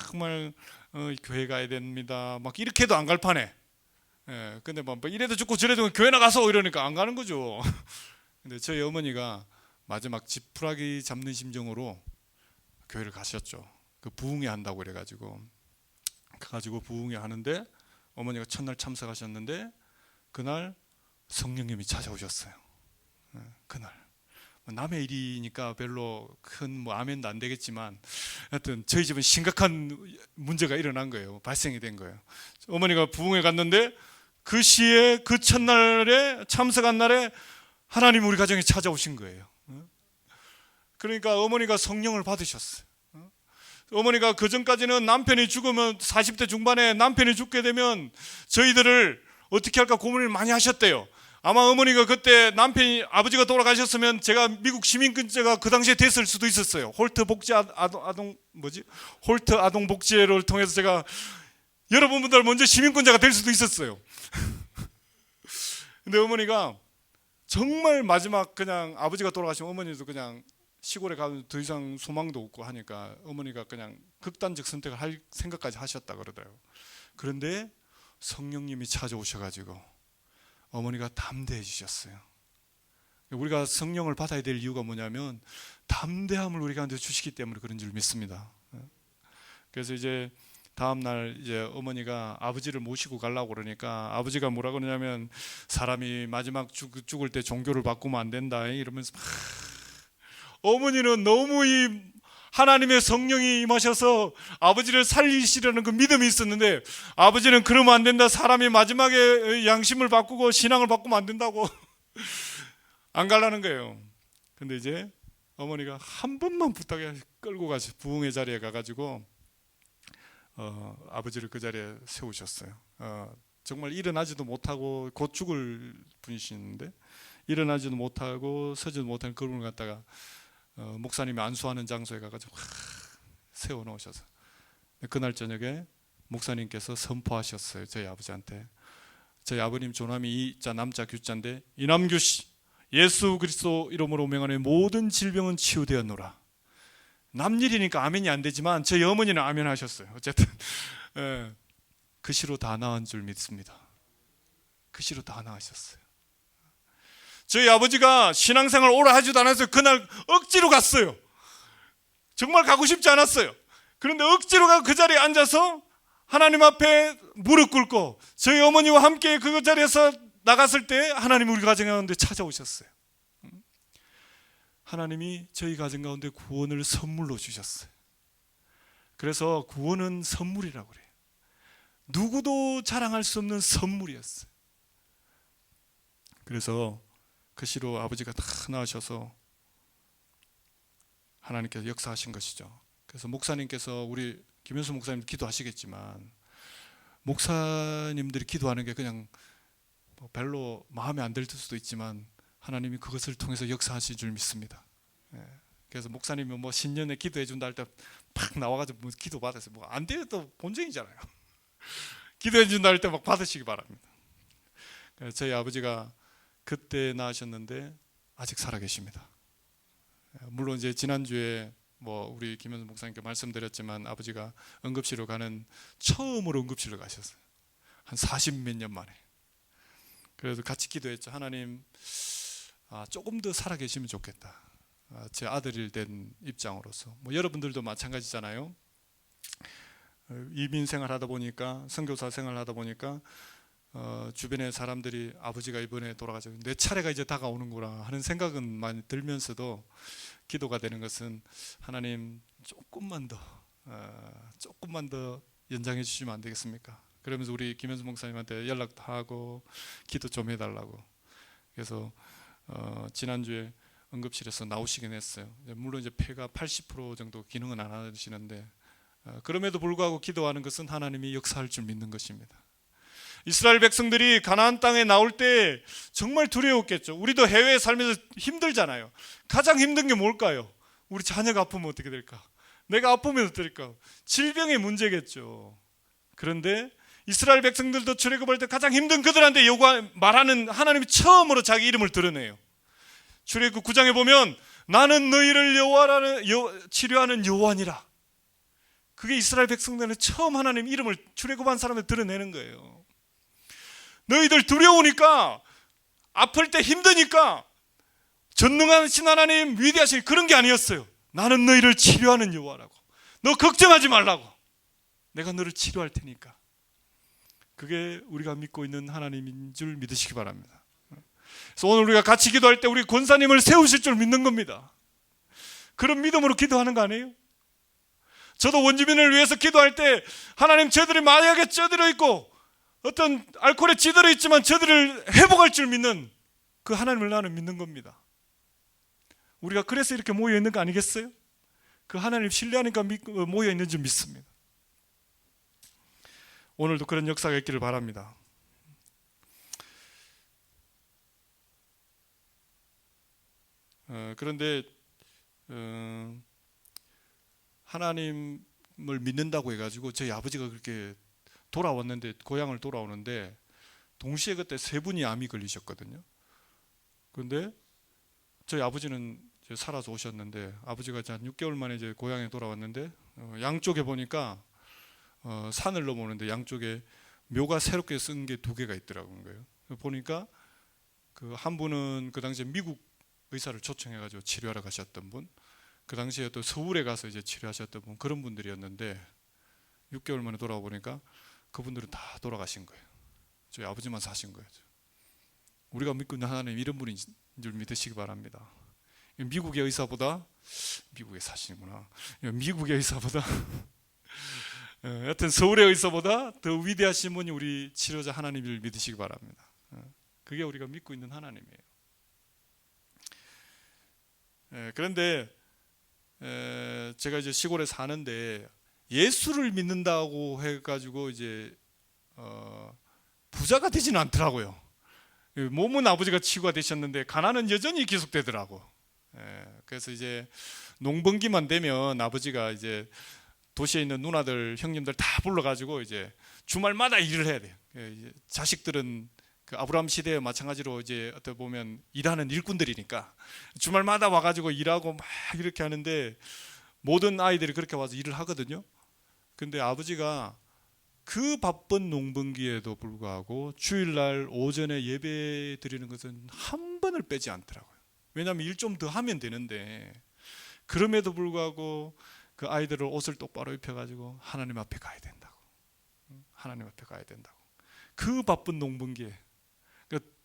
정말 교회 가야 됩니다. 막 이렇게 해도 안 갈 판에. 근데 뭐 이래도 죽고 저래도 교회 나가서 이러니까 안 가는 거죠. 근데 저희 어머니가 마지막 지푸라기 잡는 심정으로 교회를 가셨죠. 그 부흥회 한다고 그래가지고 가가지고 부흥회 하는데 어머니가 첫날 참석하셨는데 그날 성령님이 찾아오셨어요. 그날 남의 일이니까 별로 큰 뭐 아멘도 안 되겠지만 하여튼 저희 집은 심각한 문제가 일어난 거예요. 발생이 된 거예요. 어머니가 부흥회 갔는데 그 시에 그 첫날에 참석한 날에 하나님 우리 가정에 찾아오신 거예요. 그러니까 어머니가 성령을 받으셨어요. 어머니가 그 전까지는 남편이 죽으면 40대 중반에 남편이 죽게 되면 저희들을 어떻게 할까 고민을 많이 하셨대요. 아마 어머니가 그때 아버지가 돌아가셨으면 제가 미국 시민권자가 그 당시에 됐을 수도 있었어요. 홀트 아동 복지회를 통해서 제가 여러분들 먼저 시민권자가 될 수도 있었어요. 근데 어머니가 정말 마지막 그냥 아버지가 돌아가시면 어머니도 그냥 시골에 가면 더 이상 소망도 없고 하니까 어머니가 그냥 극단적 선택을 할 생각까지 하셨다 그러더라고요. 그런데 성령님이 찾아오셔가지고 어머니가 담대해지셨어요. 우리가 성령을 받아야 될 이유가 뭐냐면 담대함을 우리 가운데 주시기 때문에 그런 줄 믿습니다. 그래서 이제 다음 날 이제 어머니가 아버지를 모시고 가려고 그러니까 아버지가 뭐라 그러냐면 사람이 마지막 죽을 때 종교를 바꾸면 안 된다 이러면서 어머니는 너무 이 하나님의 성령이 임하셔서 아버지를 살리시려는 그 믿음이 있었는데 아버지는 그러면 안 된다. 사람이 마지막에 양심을 바꾸고 신앙을 바꾸면 안 된다고 안 가려는 거예요. 근데 이제 어머니가 한 번만 부탁해 끌고 가서 부흥회 자리에 가가지고 아버지를 그 자리에 세우셨어요. 정말 일어나지도 못하고 곧 죽을 분이시는데 일어나지도 못하고 서지도 못하는 그분을 갖다가 목사님이 안수하는 장소에 가가지고 세워놓으셔서 그날 저녁에 목사님께서 선포하셨어요. 저희 아버지한테. 저희 아버님 조남이 이자 남자 규자인데 이남규 씨 예수 그리스도 이름으로 명하는 모든 질병은 치유되었노라. 남일이니까 아멘이 안 되지만 저희 어머니는 아멘 하셨어요. 어쨌든 그 시로 다 나은 줄 믿습니다. 그 시로 다 나으셨어요. 저희 아버지가 신앙생활 오래 하지도 않았어요. 그날 억지로 갔어요. 정말 가고 싶지 않았어요. 그런데 억지로 가고 그 자리에 앉아서 하나님 앞에 무릎 꿇고 저희 어머니와 함께 그 자리에서 나갔을 때 하나님 우리 가정 가운데 찾아오셨어요. 하나님이 저희 가정 가운데 구원을 선물로 주셨어요. 그래서 구원은 선물이라고 그래요. 누구도 자랑할 수 없는 선물이었어요. 그래서 그 시로 아버지가 다 나으셔서 하나님께서 역사하신 것이죠. 그래서 목사님께서 우리 김현수 목사님 기도하시겠지만 목사님들이 기도하는 게 그냥 별로 마음에 안 들 수도 있지만 하나님이 그것을 통해서 역사하실 줄 믿습니다. 그래서 목사님이 뭐 신년에 기도해 준다 할 때 팍 나와가지고 뭐 기도 받았어요. 뭐 안 돼도 또 본전이잖아요. 기도해 준다 할 때 막 받으시기 바랍니다. 저희 아버지가 그때 나으셨는데 아직 살아 계십니다. 물론 이제 지난주에 뭐 우리 김현수 목사님께 말씀드렸지만 아버지가 응급실로 가는 처음으로 응급실로 가셨어요. 한 40몇 년 만에. 그래서 같이 기도했죠. 하나님, 조금 더 살아 계시면 좋겠다. 제 아들이 된 입장으로서 뭐 여러분들도 마찬가지잖아요. 이민 생활하다 보니까 선교사 생활하다 보니까 주변의 사람들이 아버지가 이번에 돌아가서 내 차례가 이제 다가오는구나 하는 생각은 많이 들면서도 기도가 되는 것은 하나님 조금만 더 연장해 주시면 안 되겠습니까? 그러면서 우리 김현수 목사님한테 연락도 하고 기도 좀 해달라고. 그래서 지난주에 응급실에서 나오시긴 했어요. 물론 이제 폐가 80% 정도 기능은 안 하시는데 그럼에도 불구하고 기도하는 것은 하나님이 역사할 줄 믿는 것입니다. 이스라엘 백성들이 가나안 땅에 나올 때 정말 두려웠겠죠. 우리도 해외에 살면서 힘들잖아요. 가장 힘든 게 뭘까요? 우리 자녀가 아프면 어떻게 될까? 내가 아프면 어떻게 될까? 질병의 문제겠죠. 그런데 이스라엘 백성들도 출애굽할 때 가장 힘든 그들한테 말하는 하나님이 처음으로 자기 이름을 드러내요. 출애굽 9장에 보면 나는 너희를 치료하는 여호와니라. 그게 이스라엘 백성들은 처음 하나님 이름을 출애굽한 사람을 드러내는 거예요. 너희들 두려우니까, 아플 때 힘드니까 전능하신 하나님, 위대하신 그런 게 아니었어요. 나는 너희를 치료하는 여호와라고. 너 걱정하지 말라고. 내가 너를 치료할 테니까. 그게 우리가 믿고 있는 하나님인 줄 믿으시기 바랍니다. 그래서 오늘 우리가 같이 기도할 때 우리 권사님을 세우실 줄 믿는 겁니다. 그런 믿음으로 기도하는 거 아니에요? 저도 원주민을 위해서 기도할 때 하나님, 저들이 마약에 쪄들어 있고 어떤 알코올에 찌들어 있지만 저들을 회복할 줄 믿는 그 하나님을 나는 믿는 겁니다. 우리가 그래서 이렇게 모여 있는 거 아니겠어요? 그 하나님 신뢰하니까 모여 있는 줄 믿습니다. 오늘도 그런 역사가 있기를 바랍니다. 그런데 하나님을 믿는다고 해가지고 저희 아버지가 그렇게 돌아왔는데, 고향을 돌아오는데 동시에 그때 세 분이 암이 걸리셨거든요. 그런데 저희 아버지는 이제 살아서 오셨는데, 아버지가 한 6개월 만에 이제 고향에 돌아왔는데 양쪽에 보니까 산을 넘어오는데 양쪽에 묘가 새롭게 쓴 게 2개가 있더라고요. 보니까 그 한 분은 그 당시에 미국 의사를 초청해가지고 치료하러 가셨던 분, 그 당시에 또 서울에 가서 이제 치료하셨던 분, 그런 분들이었는데 6개월 만에 돌아와 보니까 그분들은 다 돌아가신 거예요. 저희 아버지만 사신 거예요. 우리가 믿고 있는 하나님 이런 분인 줄 믿으시기 바랍니다. 미국의 의사보다, 미국에 사시는구나. 미국의 의사보다 여튼 서울의 의사보다 더 위대하신 분이 우리 치료자 하나님을 믿으시기 바랍니다. 그게 우리가 믿고 있는 하나님이에요. 그런데 제가 이제 시골에 사는데 예수를 믿는다고 해가지고 이제 부자가 되지는 않더라고요. 몸은 아버지가 치유가 되셨는데 가난은 여전히 계속되더라고. 그래서 이제 농번기만 되면 아버지가 이제 도시에 있는 누나들, 형님들 다 불러가지고 이제 주말마다 일을 해야 돼요. 자식들은 그 아브라함 시대에 마찬가지로 이제 어떻게 보면 일하는 일꾼들이니까 주말마다 와가지고 일하고 막 이렇게 하는데 모든 아이들이 그렇게 와서 일을 하거든요. 근데 아버지가 그 바쁜 농번기에도 불구하고 주일날 오전에 예배 드리는 것은 한 번을 빼지 않더라고요. 왜냐하면 일 좀 더 하면 되는데, 그럼에도 불구하고 그 아이들을 옷을 똑바로 입혀가지고 하나님 앞에 가야 된다고. 하나님 앞에 가야 된다고. 그 바쁜 농번기에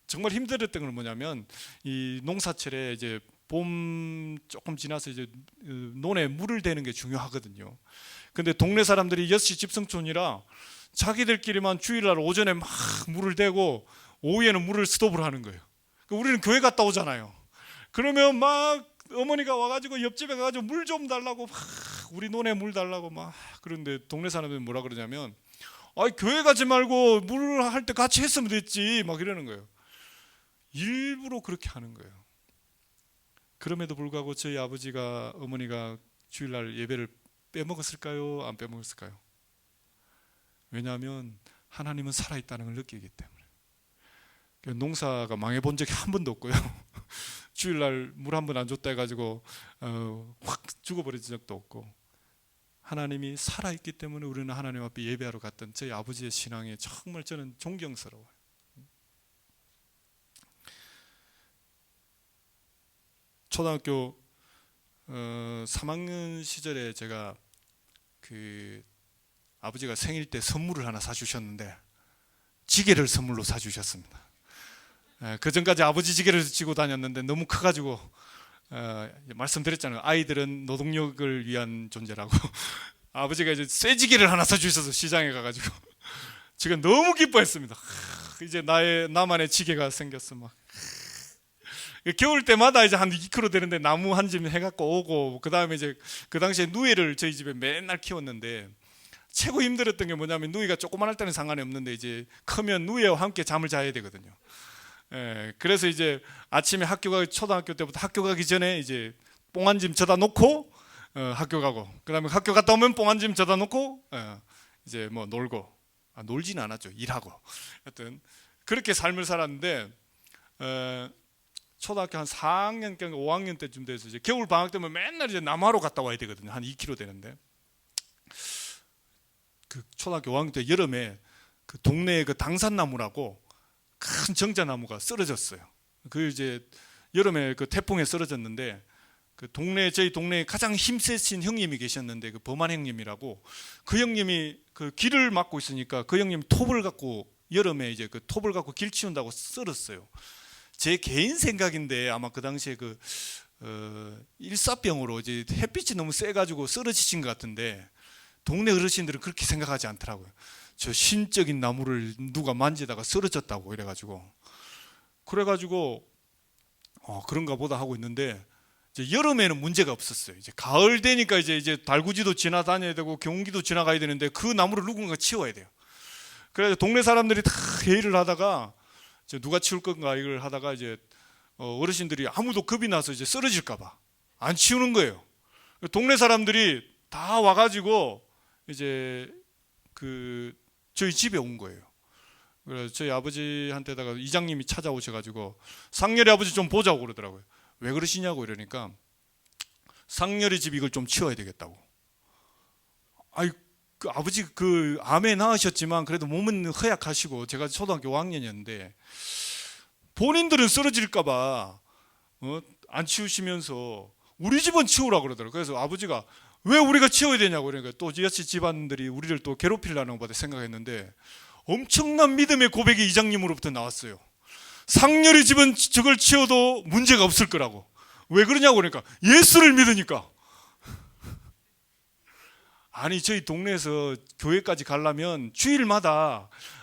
정말 힘들었던 건 뭐냐면, 이 농사철에 이제 봄 조금 지나서 이제 논에 물을 대는 게 중요하거든요. 근데 동네 사람들이 6시 집성촌이라 자기들끼리만 주일날 오전에 막 물을 대고 오후에는 물을 스톱을 하는 거예요. 우리는 교회 갔다 오잖아요. 그러면 막 어머니가 와가지고 옆집에 가가지고 물 좀 달라고 막 우리 논에 물 달라고 막 그런데 동네 사람들이 뭐라 그러냐면 아이 교회 가지 말고 물 할 때 같이 했으면 됐지 막 이러는 거예요. 일부러 그렇게 하는 거예요. 그럼에도 불구하고 저희 아버지가 어머니가 주일날 예배를 빼먹었을까요? 안 빼먹었을까요? 왜냐하면 하나님은 살아있다는 걸 느끼기 때문에. 농사가 망해본 적이 한 번도 없고요. 주일날 물 한 번 안 줬다 해가지고 확 죽어버린 적도 없고, 하나님이 살아있기 때문에 우리는 하나님 앞에 예배하러 갔던 저희 아버지의 신앙에 정말 저는 존경스러워요. 초등학교 3학년 시절에 제가 그 아버지가 생일 때 선물을 하나 사주셨는데 지게를 선물로 사주셨습니다. 그 전까지 아버지 지게를 쥐고 다녔는데 너무 커가지고 말씀드렸잖아요. 아이들은 노동력을 위한 존재라고. 아버지가 이제 쇠지게를 하나 사주셔서 시장에 가가지고 제가 너무 기뻐했습니다. 이제 나만의 지게가 생겼어. 막 겨울 때마다 이제 한 2km 되는데 나무 한 집 해갖고 오고, 그 다음에 이제 그 당시에 누에를 저희 집에 맨날 키웠는데 최고 힘들었던 게 뭐냐면, 누이가 조그만할 때는 상관이 없는데 이제 크면 누이와 함께 잠을 자야 되거든요. 그래서 이제 아침에 초등학교 때부터 학교 가기 전에 이제 뽕한짐 져다 놓고 학교 가고, 그 다음에 학교 갔다 오면 뽕한짐 져다 놓고 이제 뭐 놀고, 놀지는 않았죠. 일하고. 하여튼 그렇게 삶을 살았는데 초등학교 한 4학년, 5학년 때쯤 돼서 이제 겨울 방학 때면 맨날 이제 남하로 갔다 와야 되거든요. 한 2km 되는데, 그 초등학교 5학년 때 여름에 그 동네에 그 당산나무라고 큰 정자나무가 쓰러졌어요. 그 이제 여름에 그 태풍에 쓰러졌는데, 그 저희 동네에 가장 힘세신 형님이 계셨는데, 그 범한 형님이라고, 그 형님이 그 길을 막고 있으니까 그 형님이 톱을 갖고 여름에 이제 그 톱을 갖고 길 치운다고 쓸었어요. 제 개인 생각인데 아마 그 당시에 그 일사병으로 이제 햇빛이 너무 세가지고 쓰러지신 것 같은데, 동네 어르신들은 그렇게 생각하지 않더라고요. 저 신적인 나무를 누가 만지다가 쓰러졌다고 그래가지고 그런가 보다 하고 있는데, 이제 여름에는 문제가 없었어요. 이제 가을 되니까 이제 달구지도 지나다녀야 되고 경운기도 지나가야 되는데 그 나무를 누군가 치워야 돼요. 그래서 동네 사람들이 다 회의를 하다가 누가 치울 건가 이걸 하다가 이제 어르신들이 아무도 겁이 나서 이제 쓰러질까봐 안 치우는 거예요. 동네 사람들이 다 와가지고 이제 저희 집에 온 거예요. 그래서 저희 아버지한테다가 이장님이 찾아오셔가지고 상렬이 아버지 좀 보자고 그러더라고요. 왜 그러시냐고 이러니까 상렬이 집 이걸 좀 치워야 되겠다고. 아이 그 아버지 그 암에 나으셨지만 그래도 몸은 허약하시고, 제가 초등학교 5학년이었는데 본인들은 쓰러질까봐 안 치우시면서 우리 집은 치우라고 그러더라고요. 그래서 아버지가 왜 우리가 치워야 되냐고 그러니까 또 여치 집안들이 우리를 또 괴롭히려는 것보다 생각했는데, 엄청난 믿음의 고백이 이장님으로부터 나왔어요. 상렬이 집은 저걸 치워도 문제가 없을 거라고. 왜 그러냐고 그러니까 예수를 믿으니까. 아니 저희 동네에서 교회까지 가려면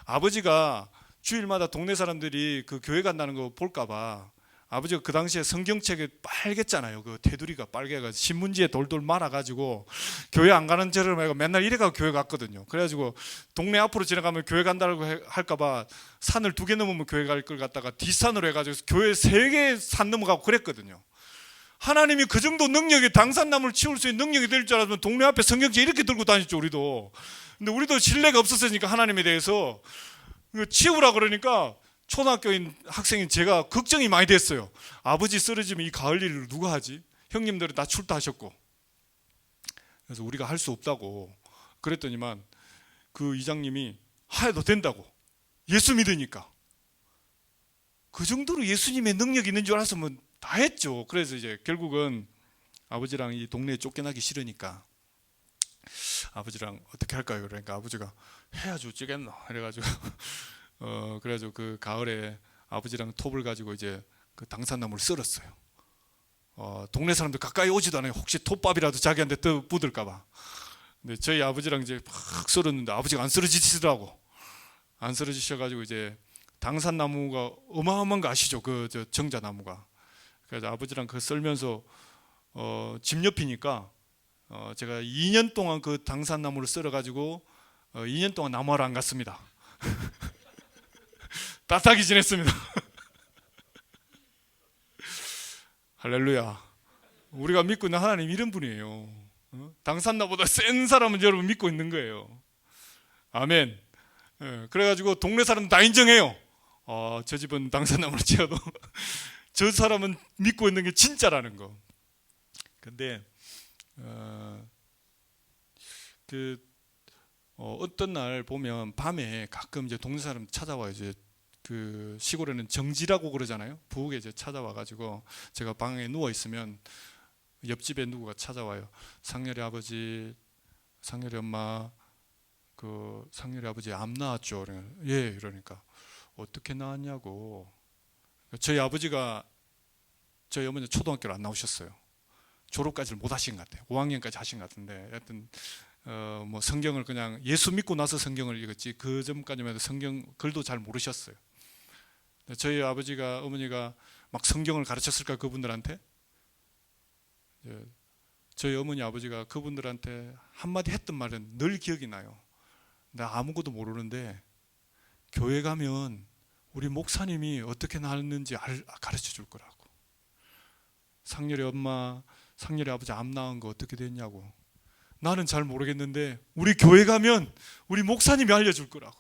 아버지가 주일마다 동네 사람들이 그 교회 간다는 거 볼까봐 아버지가 그 당시에 성경책에 빨갰잖아요. 그 테두리가 빨개가 신문지에 돌돌 말아가지고 교회 안 가는 저를 말고 맨날 이래가 교회 갔거든요. 그래가지고 동네 앞으로 지나가면 교회 간다고 할까봐 산을 2개 넘으면 교회 갈 걸 갖다가 뒷산으로 해가지고 교회 3개 산 넘어가고 그랬거든요. 하나님이 그 정도 능력이, 당산나무를 치울 수 있는 능력이 될 줄 알았으면 동네 앞에 성경책 이렇게 들고 다녔죠, 우리도. 근데 우리도 신뢰가 없었으니까 하나님에 대해서 치우라 그러니까 초등학교인 학생인 제가 걱정이 많이 됐어요. 아버지 쓰러지면 이 가을 일을 누가 하지? 형님들은 다 출타하셨고. 그래서 우리가 할 수 없다고 그랬더니만 그 이장님이 하여도 된다고. 예수 믿으니까. 그 정도로 예수님의 능력이 있는 줄 알았으면 다 했죠. 그래서 이제 결국은 아버지랑 이 동네에 쫓겨나기 싫으니까 아버지랑 어떻게 할까요? 그러니까 아버지가 해야지 어쩌겠노 이래가지고 그래가지고 그 가을에 아버지랑 톱을 가지고 이제 그 당산나무를 썰었어요. 동네 사람들 가까이 오지도 않아요. 혹시 톱밥이라도 자기한테 더 묻을까봐. 근데 저희 아버지랑 이제 막 썰었는데 아버지가 안 쓰러지시더라고. 안 쓰러지셔가지고 이제 당산나무가 어마어마한 거 아시죠? 그 정자나무가. 그래서 아버지랑 그 썰면서 집 옆이니까 제가 2년 동안 그 당산나무를 썰어가지고 2년 동안 나무하러 안 갔습니다. 따뜻하게 지냈습니다. 할렐루야. 우리가 믿고 있는 하나님 이런 분이에요. 당산나무보다 센 사람은 여러분 믿고 있는 거예요. 아멘. 그래가지고 동네 사람 다 인정해요. 저 집은 당산나무를 지어도 저 사람은 믿고 있는 게 진짜라는 거. 근데 어떤 날 보면 밤에 가끔 이제 동네 사람 찾아와요. 이제 그 시골에는 정지라고 그러잖아요. 부엌에 이제 찾아와가지고 제가 방에 누워 있으면 옆집에 누구가 찾아와요. 상렬이 아버지, 상렬이 엄마, 그 상렬이 아버지 암 나왔죠. 예, 이러니까 어떻게 나왔냐고. 저희 아버지가 저희 어머니 초등학교를 안 나오셨어요. 졸업까지를 못 하신 것 같아요. 5학년까지 하신 것 같은데, 하여튼 뭐 성경을 그냥 예수 믿고 나서 성경을 읽었지 그 전까지만 해도 성경 글도 잘 모르셨어요. 저희 아버지가 어머니가 막 성경을 가르쳤을까 그분들한테? 저희 어머니 아버지가 그분들한테 한마디 했던 말은 늘 기억이 나요. 나 아무것도 모르는데 교회 가면 우리 목사님이 어떻게 나았는지 가르쳐 줄 거라고. 상렬이 엄마, 상렬이 아버지 암 나은 거 어떻게 됐냐고. 나는 잘 모르겠는데 우리 교회 가면 우리 목사님이 알려줄 거라고.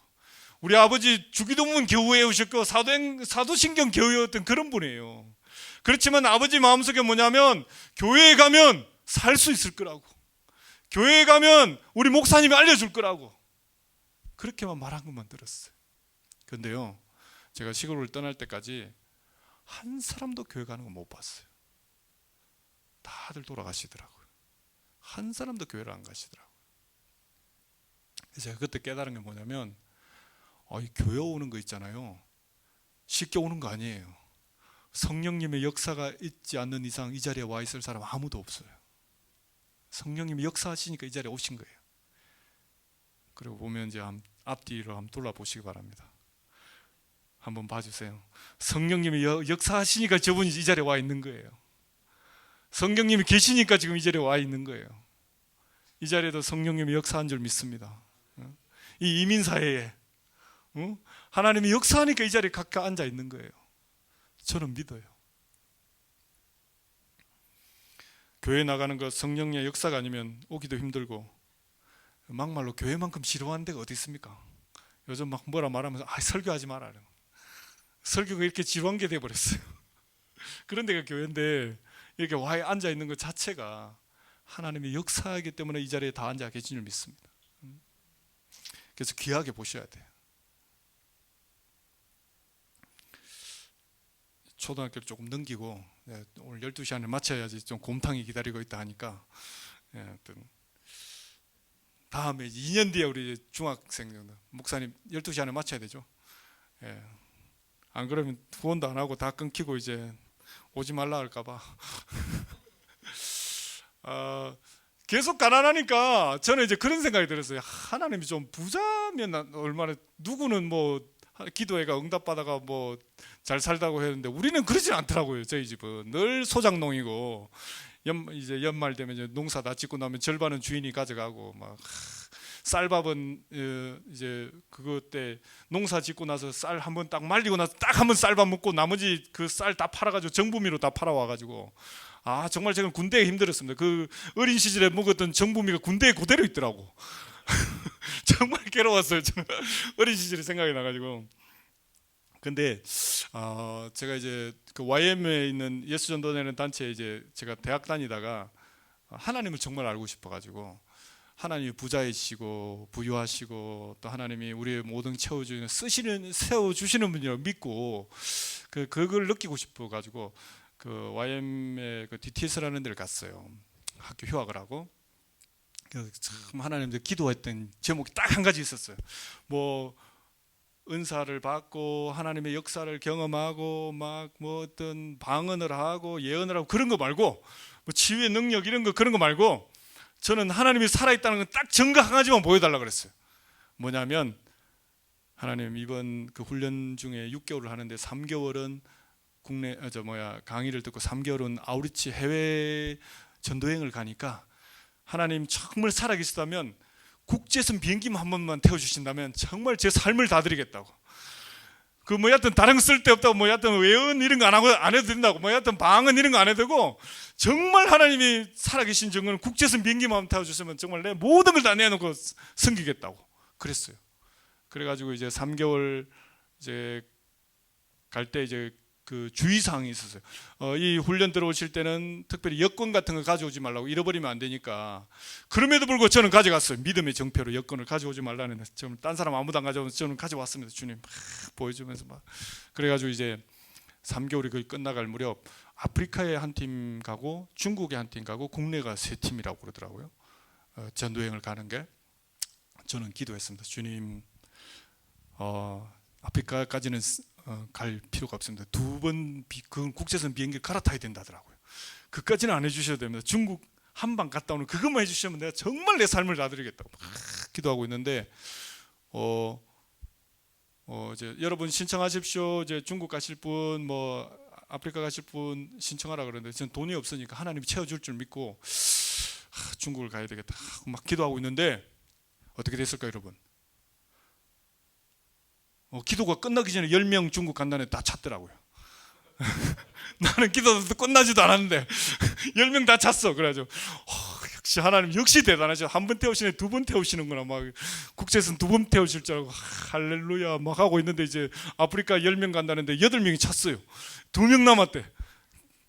우리 아버지 주기도문 겨우 외우셨고 사도신경 겨우 외웠던 그런 분이에요. 그렇지만 아버지 마음속에 뭐냐면 교회에 가면 살 수 있을 거라고. 교회에 가면 우리 목사님이 알려줄 거라고. 그렇게만 말한 것만 들었어요. 그런데요, 제가 시골을 떠날 때까지 한 사람도 교회 가는 거 못 봤어요. 다들 돌아가시더라고요. 한 사람도 교회를 안 가시더라고요. 제가 그때 깨달은 게 뭐냐면 이 교회 오는 거 있잖아요. 쉽게 오는 거 아니에요. 성령님의 역사가 있지 않는 이상 이 자리에 와 있을 사람 아무도 없어요. 성령님이 역사하시니까 이 자리에 오신 거예요. 그리고 보면 이제 앞뒤로 한번 돌아보시기 바랍니다. 한번 봐주세요. 성령님이 역사하시니까 저분이 이 자리에 와 있는 거예요. 성령님이 계시니까 지금 이 자리에 와 있는 거예요. 이 자리에도 성령님이 역사한 줄 믿습니다. 이 이민사회에 하나님이 역사하니까 이 자리에 각각 앉아 있는 거예요. 저는 믿어요. 교회 나가는 것 성령의 역사가 아니면 오기도 힘들고, 막말로 교회만큼 지루한 데가 어디 있습니까? 요즘 막 뭐라 말하면서 설교하지 마라. 설교가 이렇게 지루한 게 돼버렸어요. 그런 데가 교회인데 이렇게 와 앉아 있는 것 자체가 하나님이 역사하기 때문에 이 자리에 다 앉아 계신 줄 믿습니다. 그래서 귀하게 보셔야 돼요. 초등학교를 조금 넘기고 오늘 12시 안에 마쳐야지 좀 곰탕이 기다리고 있다 하니까 다음에 2년 뒤에 우리 중학생 목사님 12시 안에 마쳐야 되죠. 안 그러면 후원도 안 하고 다 끊기고 이제 오지 말라 할까봐. 계속 가난하니까 저는 이제 그런 생각이 들었어요. 하나님이 좀 부자면 얼마나, 누구는 뭐 기도회가 응답받아가 뭐 잘 살다고 했는데 우리는 그러진 않더라고요. 저희 집은 늘 소작농이고 이제 연말 되면 이제 농사 다 짓고 나면 절반은 주인이 가져가고 막 쌀밥은 이제 그거 때 농사 짓고 나서 쌀 한번 딱 말리고 나서 딱 한번 쌀밥 먹고 나머지 그 쌀 다 팔아가지고 정부미로 다 팔아와가지고 정말 제가 군대에 힘들었습니다. 그 어린 시절에 먹었던 정부미가 군대에 그대로 있더라고. 정말 괴로웠어요. 저는 어린 시절이 생각이 나가지고. 근데 제가 이제 그 YM에 있는 예수전도회라는 단체에 이제 제가 대학 다니다가 하나님을 정말 알고 싶어가지고, 하나님이 부자이시고 부유하시고 또 하나님이 우리의 모든 세워주시는 분이라고 믿고 그걸 느끼고 싶어가지고 그 YM의 그 DTS라는 데를 갔어요. 학교 휴학을 하고. 참 하나님께 기도했던 제목이 딱 한 가지 있었어요. 뭐 은사를 받고 하나님의 역사를 경험하고 막 뭐 어떤 방언을 하고 예언을 하고 그런 거 말고, 뭐 치유의 능력 이런 거 그런 거 말고, 저는 하나님이 살아있다는 건 딱 증거 한 가지만 보여달라고 그랬어요. 뭐냐면 하나님 이번 그 훈련 중에 6개월을 하는데 3개월은 국내 강의를 듣고 3개월은 아우리치 해외 전도여행을 가니까 하나님 정말 살아계시다면 국제선 비행기만 한 번만 태워주신다면 정말 제 삶을 다 드리겠다고. 그 여하튼 다른 거 쓸데없다고 여하튼 외연 이런 거 안 해도 된다고 여하튼 방언 이런 거 안 해도 되고 정말 하나님이 살아계신 증거는 국제선 비행기만 태워주시면 정말 내 모든 걸 다 내놓고 섬기겠다고 그랬어요. 그래가지고 이제 3개월 이제 갈 때 이제 그 주의사항이 있었어요. 이 훈련 들어오실 때는 특별히 여권 같은 거 가져오지 말라고, 잃어버리면 안 되니까. 그럼에도 불구하고 저는 가져갔어요. 믿음의 정표로 여권을 가져오지 말라는. 저는 딴 사람 아무도 안 가져오면서 저는 가져왔습니다. 주님 막 보여주면서 막. 그래가지고 이제 3개월이 거의 끝나갈 무렵 아프리카에 한 팀 가고 중국에 한 팀 가고 국내가 3팀이라고 그러더라고요. 전도여행을 가는 게. 저는 기도했습니다. 주님, 아프리카까지는 갈 필요가 없습니다. 2번 그 국제선 비행기 갈아타야 된다더라고요. 그까지는 안 해주셔도 됩니다. 중국 한방 갔다 오는 그것만 해주시면 내가 정말 내 삶을 다 드리겠다고 막 기도하고 있는데 이제 여러분 신청하십시오. 이제 중국 가실 분 아프리카 가실 분 신청하라 그러는데 저는 돈이 없으니까 하나님이 채워줄 줄 믿고 중국을 가야 되겠다 막 기도하고 있는데 어떻게 됐을까요, 여러분? 기도가 끝나기 전에 10명 중국 간다는 다 찼더라고요. 나는 기도도 끝나지도 않았는데 10명 다 찼어. 그래가지고 역시 하나님 역시 대단하죠. 한 번 태우시네, 2번 태우시는구나. 막 국제선 2번 태우실 줄 알고 할렐루야 막 하고 있는데 이제 아프리카 10명 간다는데 8명이 찼어요. 2명 남았대.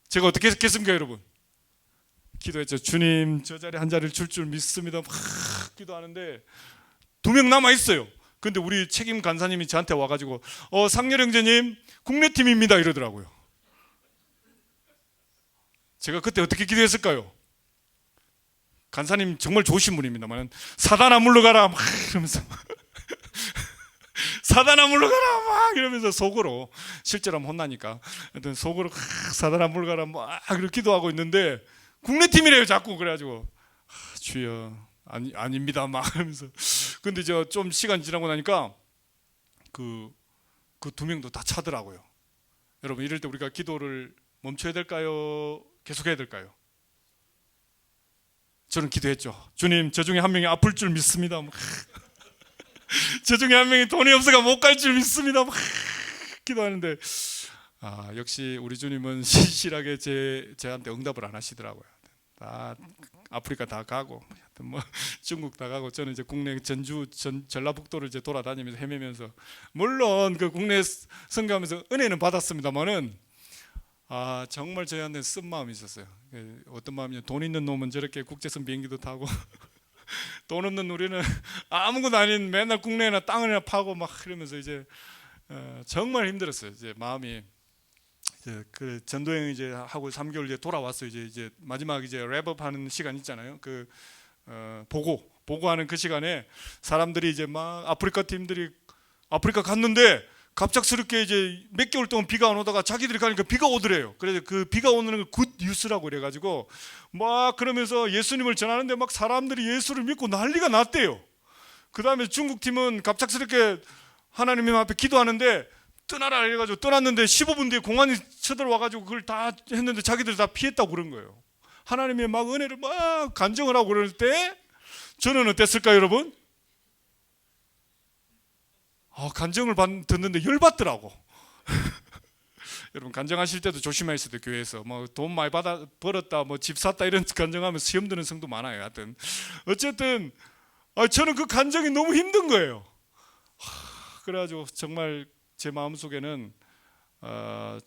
제가 어떻게 했겠습니까, 여러분? 기도했죠. 주님, 저 자리 한 자리를 줄 믿습니다. 막 기도하는데 2명 남아 있어요. 근데 우리 책임 간사님이 저한테 와가지고 상렬 형제님 국내 팀입니다 이러더라고요. 제가 그때 어떻게 기도했을까요? 간사님 정말 좋으신 분입니다만 사단아 물러가라 막 이러면서 사단아 물러가라 막 이러면서 속으로, 실제로 하면 혼나니까 속으로 사단아 물러가라 막 이렇게 기도하고 있는데 국내 팀이래요 자꾸. 그래가지고 주여 아닙니다 막 하면서. 근데 저 좀 시간 지나고 나니까 그 2명도 다 차더라고요. 여러분 이럴 때 우리가 기도를 멈춰야 될까요? 계속해야 될까요? 저는 기도했죠. 주님, 저 중에 한 명이 아플 줄 믿습니다. 저 중에 한 명이 돈이 없어가 못 갈 줄 믿습니다. 기도하는데 역시 우리 주님은 신실하게 제한테 응답을 안 하시더라고요. 다 아프리카 다 가고 중국 다 가고 저는 이제 국내 전라북도를 이제 돌아다니면서 헤매면서, 물론 그 국내 선교하면서 은혜는 받았습니다만은 정말 저희한테 쓴 마음이 있었어요. 어떤 마음이냐, 돈 있는 놈은 저렇게 국제선 비행기도 타고 돈 없는 우리는 아무것도 아닌 맨날 국내나 땅이나 파고 막 이러면서 이제 정말 힘들었어요. 이제 마음이. 그 전도행 이제 하고 3개월 이제 돌아왔어요. 이제 마지막 이제 랩업하는 시간 있잖아요. 그 보고하는 그 시간에 사람들이 이제 막 아프리카 팀들이 아프리카 갔는데 갑작스럽게 이제 몇 개월 동안 비가 안 오다가 자기들이 가니까 비가 오더래요. 그래서 그 비가 오는 걸 굿 뉴스라고 그래가지고 막 그러면서 예수님을 전하는데 막 사람들이 예수를 믿고 난리가 났대요. 그 다음에 중국 팀은 갑작스럽게 하나님 앞에 기도하는데 떠나라 이래가지고 떠났는데 15분 뒤에 공안이 쳐들어와가지고 그걸 다 했는데 자기들 다 피했다고 그런 거예요. 하나님의 막 은혜를 막 간증을 하고 그럴 때 저는 어땠을까요, 여러분? 간증을 듣는데 열받더라고. 여러분 간증하실 때도 조심하셔야 돼요. 교회에서 돈 많이 벌었다, 집 샀다 이런 간증하면 시험 드는 성도 많아요. 하여튼 어쨌든 저는 그 간증이 너무 힘든 거예요. 그래가지고 정말 제 마음속에는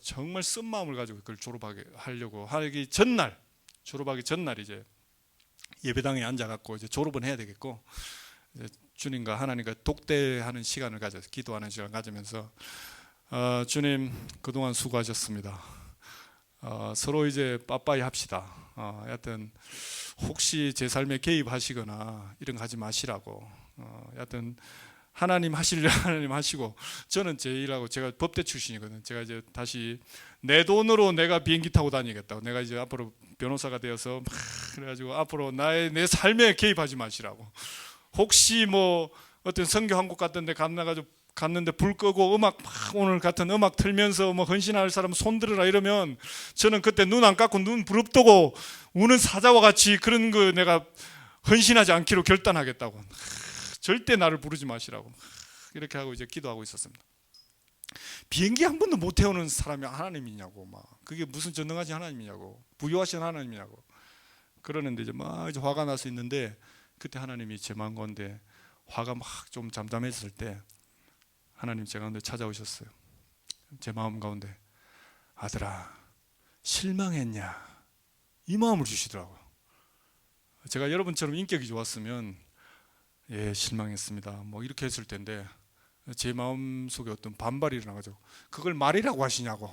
정말 쓴 마음을 가지고 그걸 졸업하려고 하기 전날, 졸업하기 전날 이제 예배당에 앉아갖고 이제 졸업은 해야 되겠고 이제 주님과 하나님과 독대하는 시간을 가져서 기도하는 시간을 가지면서 주님 그동안 수고하셨습니다. 서로 이제 빠빠이 합시다. 여하튼 혹시 제 삶에 개입하시거나 이런 거 하지 마시라고. 여하튼 하나님 하시려 하나님 하시고, 저는 제 일하고, 제가 법대 출신이거든요. 제가 이제 다시 내 돈으로 내가 비행기 타고 다니겠다고. 내가 이제 앞으로 변호사가 되어서 그래가지고 앞으로 내 삶에 개입하지 마시라고. 혹시 어떤 선교 한 곳 갔던데 갔는데 불 끄고 음악 막 오늘 같은 음악 틀면서 뭐 헌신할 사람 손 들으라 이러면 저는 그때 눈 안 감고 눈 부릅뜨고 우는 사자와 같이 그런 거 내가 헌신하지 않기로 결단하겠다고. 절대 나를 부르지 마시라고. 이렇게 하고 이제 기도하고 있었습니다. 비행기 한 번도 못 태우는 사람이 하나님이냐고, 막 그게 무슨 전능하신 하나님이냐고, 부유하신 하나님이냐고 그러는데 이제 막 이제 화가 나서 있는데 그때 하나님이 제 마음 가운데 화가 막 좀 잠잠했을 때 하나님 제 가운데 찾아오셨어요. 제 마음 가운데 아들아 실망했냐 이 마음을 주시더라고요. 제가 여러분처럼 인격이 좋았으면 예 실망했습니다 뭐 이렇게 했을 텐데 제 마음속에 어떤 반발이 일어나가지고 그걸 말이라고 하시냐고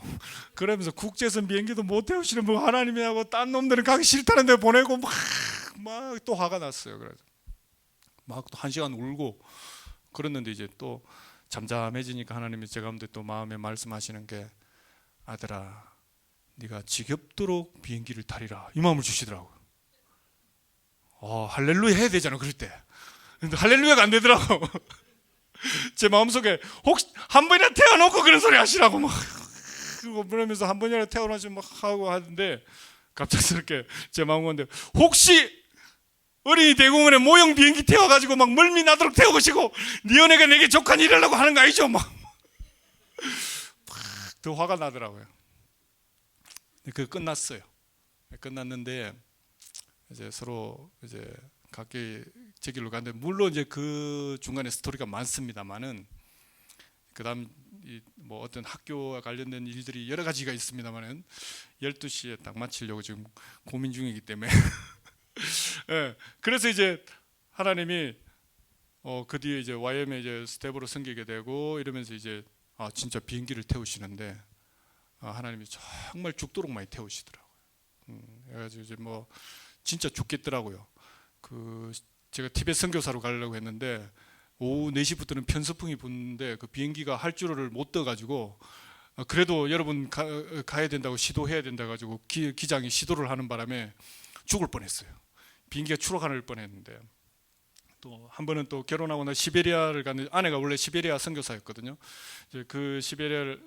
그러면서 국제선 비행기도 못 태우시는 뭐 하나님이라고 딴 놈들은 가기 싫다는 데 보내고 막 또 화가 났어요. 그래서 막 또 1시간 울고 그랬는데 이제 또 잠잠해지니까 하나님이 제 가운데 또 마음에 말씀하시는 게 아들아 네가 지겹도록 비행기를 타리라 이 마음을 주시더라고요. 할렐루야 해야 되잖아 그럴 때. 근데 할렐루야가 안 되더라고. 제 마음속에 혹시 한 번이나 태워놓고 그런 소리 하시라고 막 그러면서 한 번이나 태워놓지 막 하고 하는데 갑작스럽게 제 마음 가운데 혹시 어린이 대공원에 모형 비행기 태워가지고 막 멀미 나도록 태워보시고 네 은혜가 내게 족한 일하려고 하는 거 아니죠? 막 더 화가 나더라고요. 그 끝났어요. 끝났는데 이제 서로 이제 각기 제 길로 갔는데 물론 이제 그 중간에 스토리가 많습니다만은 그다음 뭐 어떤 학교와 관련된 일들이 여러 가지가 있습니다만은 12시에 딱 마치려고 지금 고민 중이기 때문에 예, 그래서 이제 하나님이 그 뒤에 이제 YM에 이제 스텝으로 섬기게 되고 이러면서 이제 진짜 비행기를 태우시는데 하나님이 정말 죽도록 많이 태우시더라고요. 그래가지고 이제 뭐 진짜 죽겠더라고요. 그 제가 티베트 선교사로 가려고 했는데 오후 4시부터는 편서풍이 부는데 그 비행기가 활주로를 못 떠가지고 그래도 여러분 가야 된다고 시도해야 된다 가지고 기장이 시도를 하는 바람에 죽을 뻔했어요. 비행기가 추락할 뻔했는데 또 한 번은 또 결혼하고 나 시베리아를 갔는데 아내가 원래 시베리아 선교사였거든요. 이제 그 시베리아를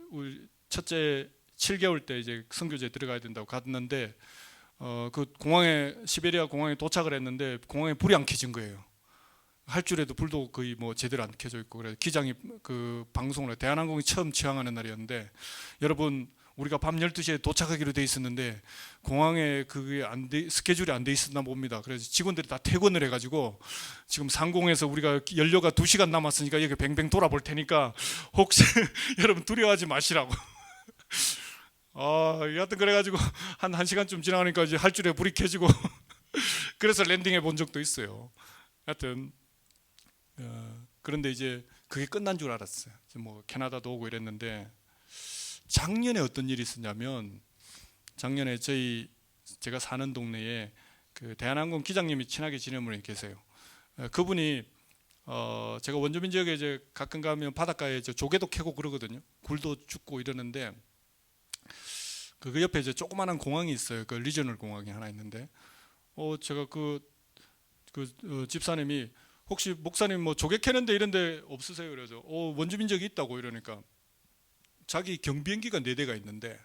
첫째 7개월 때 이제 선교지에 들어가야 된다고 갔는데 그 공항에 시베리아 공항에 도착을 했는데 공항에 불이 안 켜진 거예요. 활주로에도 불도 거의 뭐 제대로 안 켜져 있고 그래서 기장이 그 방송을 대한항공이 처음 취항하는 날이었는데 여러분 우리가 밤 12시에 도착하기로 돼 있었는데 공항에 그게 스케줄이 안 돼 있었나 봅니다. 그래서 직원들이 다 퇴근을 해가지고 지금 상공에서 우리가 연료가 2시간 남았으니까 여기 뱅뱅 돌아볼 테니까 혹시 여러분 두려워하지 마시라고. 여하튼 그래가지고 한 1시간쯤 지나가니까 이제 활주로에 불이 켜지고 그래서 랜딩해 본 적도 있어요. 하여튼 그런데 이제 그게 끝난 줄 알았어요. 뭐 캐나다도 오고 이랬는데 작년에 어떤 일이 있었냐면 작년에 제가 사는 동네에 그 대한항공 기장님이 친하게 지내는 분이 계세요. 그분이 제가 원주민 지역에 이제 가끔 가면 바닷가에 조개도 캐고 그러거든요. 굴도 줍고 이러는데 그 옆에 이제 조그마한 공항이 있어요. 그 리저널 공항이 하나 있는데 제가 집사님이 혹시 목사님 뭐 조개 캐는데 이런데 없으세요? 그래서 원주민 지역이 있다고 이러니까 자기 경비행기가 4대가 있는데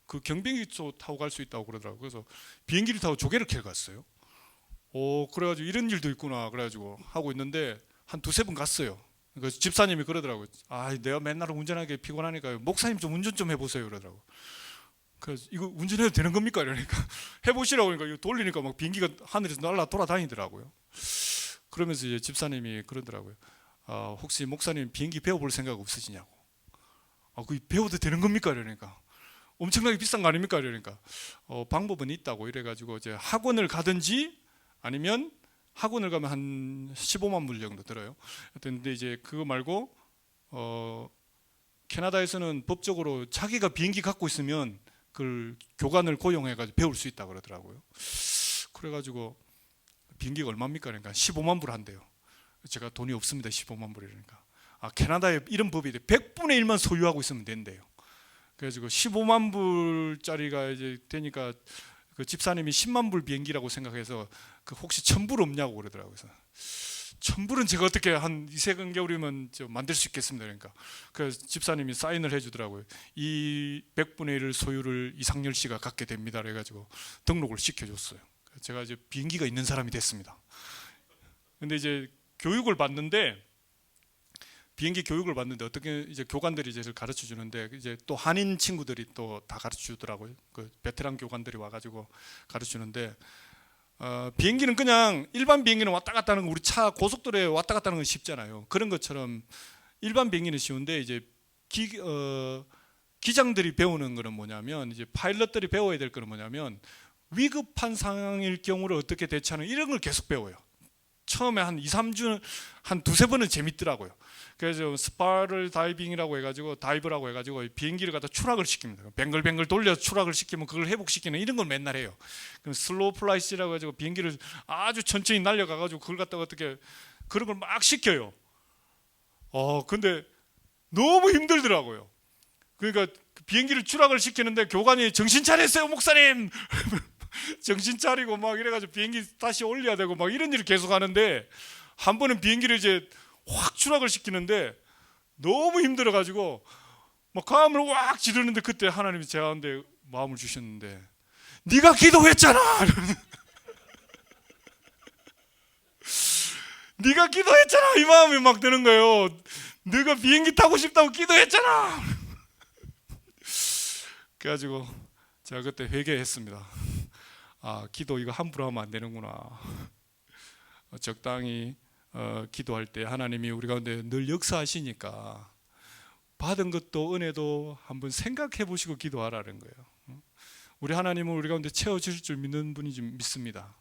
그 경비행기 타고 갈 수 있다고 그러더라고요. 그래서 비행기를 타고 조개를 캐러 갔어요. 그래가지고 이런 일도 있구나 그래가지고 하고 있는데 한 2-3번 갔어요. 그래서 집사님이 그러더라고요. 내가 맨날 운전하기 피곤하니까 목사님 좀 운전 좀 해보세요 그러더라고요. 그래서 이거 운전해도 되는 겁니까? 이러니까 해보시라고 하니까 이거 돌리니까 막 비행기가 하늘에서 날아 돌아다니더라고요. 그러면서 이제 집사님이 그러더라고요. 혹시 목사님 비행기 배워볼 생각 없으시냐고. 그 배워도 되는 겁니까? 이러니까 엄청나게 비싼 거 아닙니까? 이러니까 방법은 있다고 이래가지고 이제 학원을 가든지 아니면 학원을 가면 한 15만 불 정도 들어요. 근데 이제 그거 말고 캐나다에서는 법적으로 자기가 비행기 갖고 있으면 그걸 교관을 고용해가지고 배울 수 있다고 그러더라고요. 그래가지고 비행기가 얼마입니까? 그러니까 15만 불 한대요. 제가 돈이 없습니다. 15만 불이니까. 캐나다에 이런 법이 돼. 100분의 1만 소유하고 있으면 된대요. 그래서 15만 불짜리가 이제 되니까 그 집사님이 10만 불 비행기라고 생각해서 혹시 1000불 없냐고 그러더라고요. 그래서 천불은 제가 어떻게 한 2~3개월이면 만들 수 있겠습니다. 그러니까 그래서 집사님이 사인을 해주더라고요. 이 100분의 1 소유를 이상열 씨가 갖게 됩니다. 그래가지고 등록을 시켜줬어요. 제가 이제 비행기가 있는 사람이 됐습니다. 근데 이제 교육을 받는데, 비행기 교육을 받는데 어떻게 이제 교관들이 이제 가르쳐 주는데, 이제 또 한인 친구들이 또 다 가르쳐 주더라고요. 그 베테랑 교관들이 와가지고 가르쳐 주는데, 비행기는 그냥 일반 비행기는 왔다 갔다 하는 거, 우리 차 고속도로에 왔다 갔다 하는 건 쉽잖아요. 그런 것처럼 일반 비행기는 쉬운데, 이제 기장들이 배우는 거는 뭐냐면, 이제 파일럿들이 배워야 될 거는 뭐냐면, 위급한 상황일 경우를 어떻게 대처하는, 이런 걸 계속 배워요. 처음에 한 2~3주, 한 2~3번은 재밌더라고요. 그래서 스파럴 다이빙이라고 해가지고, 다이브라고 해가지고 비행기를 갖다 추락을 시킵니다. 뱅글뱅글 돌려 추락을 시키면 그걸 회복시키는, 이런 걸 맨날 해요. 그럼 슬로우 플라이시라고 해가지고 비행기를 아주 천천히 날려가가지고 그걸 갖다가 어떻게 그런 걸 막 시켜요. 근데 너무 힘들더라고요. 그러니까 비행기를 추락을 시키는데 교관이 정신 차렸어요, 목사님. 정신 차리고 막 이래가지고 비행기 다시 올려야 되고 막 이런 일을 계속 하는데, 한 번은 비행기를 이제 확 추락을 시키는데 너무 힘들어가지고 막 가음을 확 지르는데, 그때 하나님이 제 가운데 마음을 주셨는데, 네가 기도했잖아. 네가 기도했잖아, 이 마음이 막 드는 거예요. 네가 비행기 타고 싶다고 기도했잖아. 그래가지고 제가 그때 회개했습니다. 기도 이거 함부로 하면 안 되는구나. 적당히 기도할 때 하나님이 우리 가운데 늘 역사하시니까 받은 것도 은혜도 한번 생각해 보시고 기도하라는 거예요. 우리 하나님은 우리 가운데 채워주실 줄 믿는 분인지 믿습니다.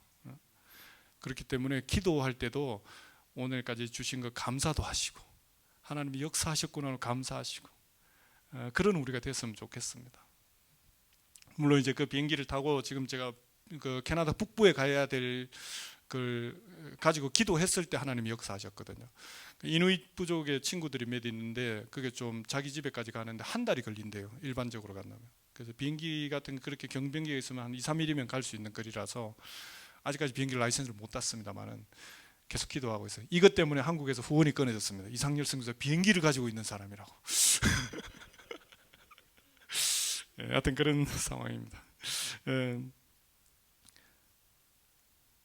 그렇기 때문에 기도할 때도 오늘까지 주신 것 감사도 하시고, 하나님이 역사하셨구나 감사하시고, 그런 우리가 됐으면 좋겠습니다. 물론 이제 그 비행기를 타고 지금 제가 그 캐나다 북부에 가야 될 걸 가지고 기도했을 때 하나님이 역사하셨거든요. 이누이트 부족의 친구들이 몇 있는데, 그게 좀 자기 집에까지 가는데 한 달이 걸린대요, 일반적으로 간다면. 그래서 비행기 같은 그렇게 경비행기가 있으면 한 2~3일이면 갈 수 있는 거리라서 아직까지 비행기 라이센스를 못 땄습니다만은 계속 기도하고 있어요. 이것 때문에 한국에서 후원이 끊어졌습니다. 이상열 선교사 비행기를 가지고 있는 사람이라고. 하여튼 그런 상황입니다.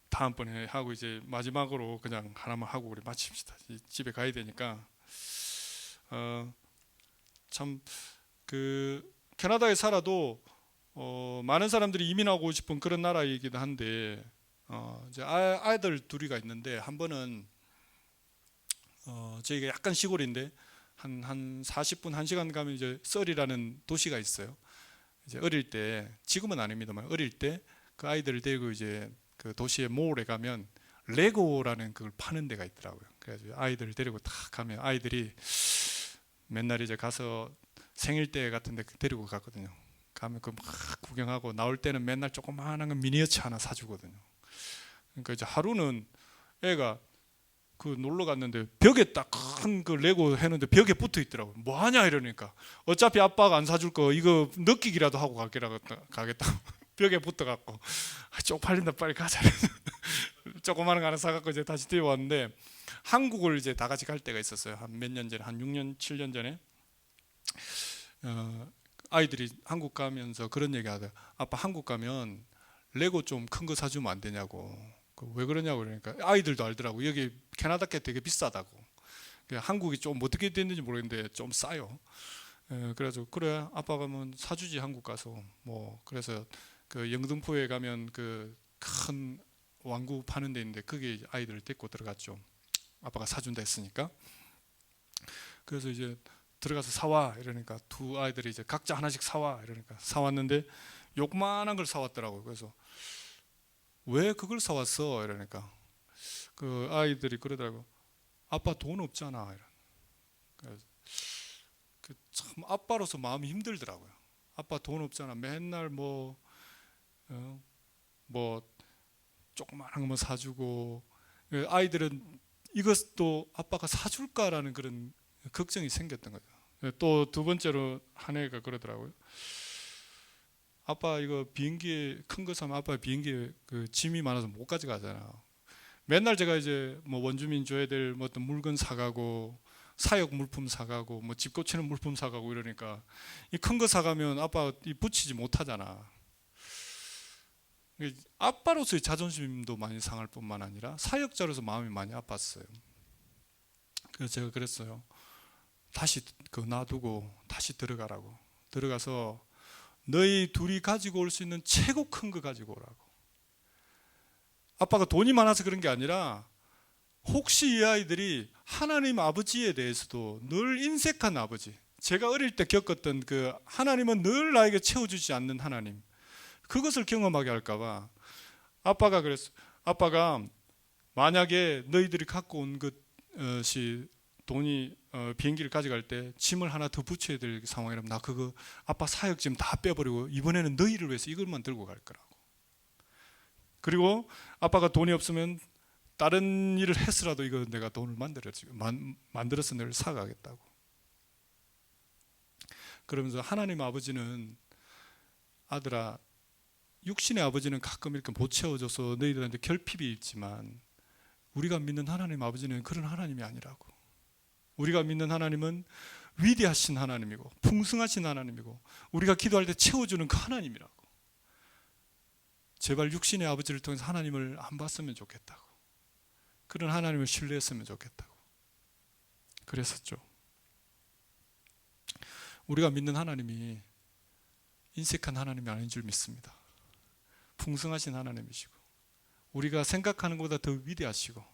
다음번에 하고 이제 마지막으로 그냥 하나만 하고 우리 마칩시다. 집에 가야 되니까. 참 그 캐나다에 살아도 많은 사람들이 이민하고 싶은 그런 나라이기도 한데, 이제 아이들 둘이가 있는데, 한 번은 저희가 약간 시골인데 한 40분 1시간 가면 이제 썰이라는 도시가 있어요. 이제 어릴 때, 지금은 아닙니다만 어릴 때 그 아이들을 데리고 이제 그 도시의 몰에 가면 레고라는 그걸 파는 데가 있더라고요. 그래서 아이들을 데리고 딱 가면 아이들이 맨날 이제 가서 생일 때 같은 데 데리고 갔거든요. 가면 그 막 구경하고, 나올 때는 맨날 조그마한 거 미니어처 하나 사주거든요. 그러니까 이제 하루는 애가 그 놀러 갔는데 벽에 딱 큰 그 레고 해놓는데 벽에 붙어 있더라고요. 뭐 하냐 이러니까, 어차피 아빠가 안 사줄 거 이거 느끼기라도 하고 가겠다고 벽에 붙어갖고, 쪽팔린다 빨리 가자. 조그마한 거 하나 사갖고 이제 다시 뛰어왔는데, 한국을 이제 다 같이 갈 때가 있었어요. 한 몇 년 전에, 한 6년 7년 전에 아이들이 한국 가면서 그런 얘기 하더라고요. 아빠 한국 가면 레고 좀 큰 거 사주면 안 되냐고. 왜 그러냐고 그러니까 아이들도 알더라고. 여기 캐나다 게 되게 비싸다고. 한국이 좀 어떻게 됐는지 모르겠는데 좀 싸요. 그래서 그래 아빠가 뭐 사주지 한국 가서. 뭐 그래서 그 영등포에 가면 그 큰 왕구 파는 데 있는데 거기 아이들을 데리고 들어갔죠. 아빠가 사준다 했으니까. 그래서 이제 들어가서 사와 이러니까 두 아이들이 이제 각자 하나씩 사와 이러니까 사왔는데 요만한 걸 사왔더라고요. 그래서 왜 그걸 사왔어? 이러니까 그 아이들이 그러더라고. 아빠 돈 없잖아. 그래서 참 아빠로서 마음이 힘들더라고요. 아빠 돈 없잖아. 맨날 뭐 조그마한 거 사주고, 아이들은 이것도 아빠가 사줄까라는 그런 걱정이 생겼던 거죠. 또 두 번째로 한 애가 그러더라고요. 아빠 이거 비행기에 큰 거 사면 아빠 비행기에 그 짐이 많아서 못 가져가잖아. 맨날 제가 이제 뭐 원주민 줘야 될 뭐 어떤 물건 사가고 사역 물품 사가고 뭐 집 고치는 물품 사가고 이러니까 이 큰 거 사가면 아빠 이 붙이지 못하잖아. 아빠로서의 자존심도 많이 상할 뿐만 아니라 사역자로서 마음이 많이 아팠어요. 그래서 제가 그랬어요. 다시 그 놔두고 다시 들어가라고. 들어가서 너희 둘이 가지고 올 수 있는 최고 큰 거 가지고 오라고. 아빠가 돈이 많아서 그런 게 아니라 혹시 이 아이들이 하나님 아버지에 대해서도 늘 인색한 아버지, 제가 어릴 때 겪었던 그 하나님은 늘 나에게 채워주지 않는 하나님, 그것을 경험하게 할까봐 아빠가 그랬어. 아빠가 만약에 너희들이 갖고 온 것이 돈이 비행기를 가져갈 때 짐을 하나 더 붙여야 될 상황이라면 나 그거 아빠 사역짐 다 빼버리고 이번에는 너희를 위해서 이것만 들고 갈 거라고. 그리고 아빠가 돈이 없으면 다른 일을 했으라도 이거 내가 돈을 만들어서 너를 사가겠다고. 그러면서 하나님 아버지는 아들아, 육신의 아버지는 가끔 이렇게 못 채워줘서 너희들한테 결핍이 있지만 우리가 믿는 하나님 아버지는 그런 하나님이 아니라고. 우리가 믿는 하나님은 위대하신 하나님이고 풍성하신 하나님이고 우리가 기도할 때 채워주는 그 하나님이라고. 제발 육신의 아버지를 통해서 하나님을 안 봤으면 좋겠다고. 그런 하나님을 신뢰했으면 좋겠다고. 그랬었죠. 우리가 믿는 하나님이 인색한 하나님이 아닌 줄 믿습니다. 풍성하신 하나님이시고 우리가 생각하는 것보다 더 위대하시고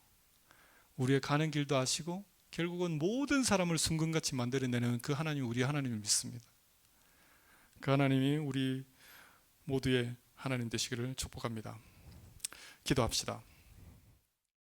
우리의 가는 길도 아시고 결국은 모든 사람을 순금같이 만들어내는 그 하나님이 우리 하나님을 믿습니다. 그 하나님이 우리 모두의 하나님 되시기를 축복합니다. 기도합시다.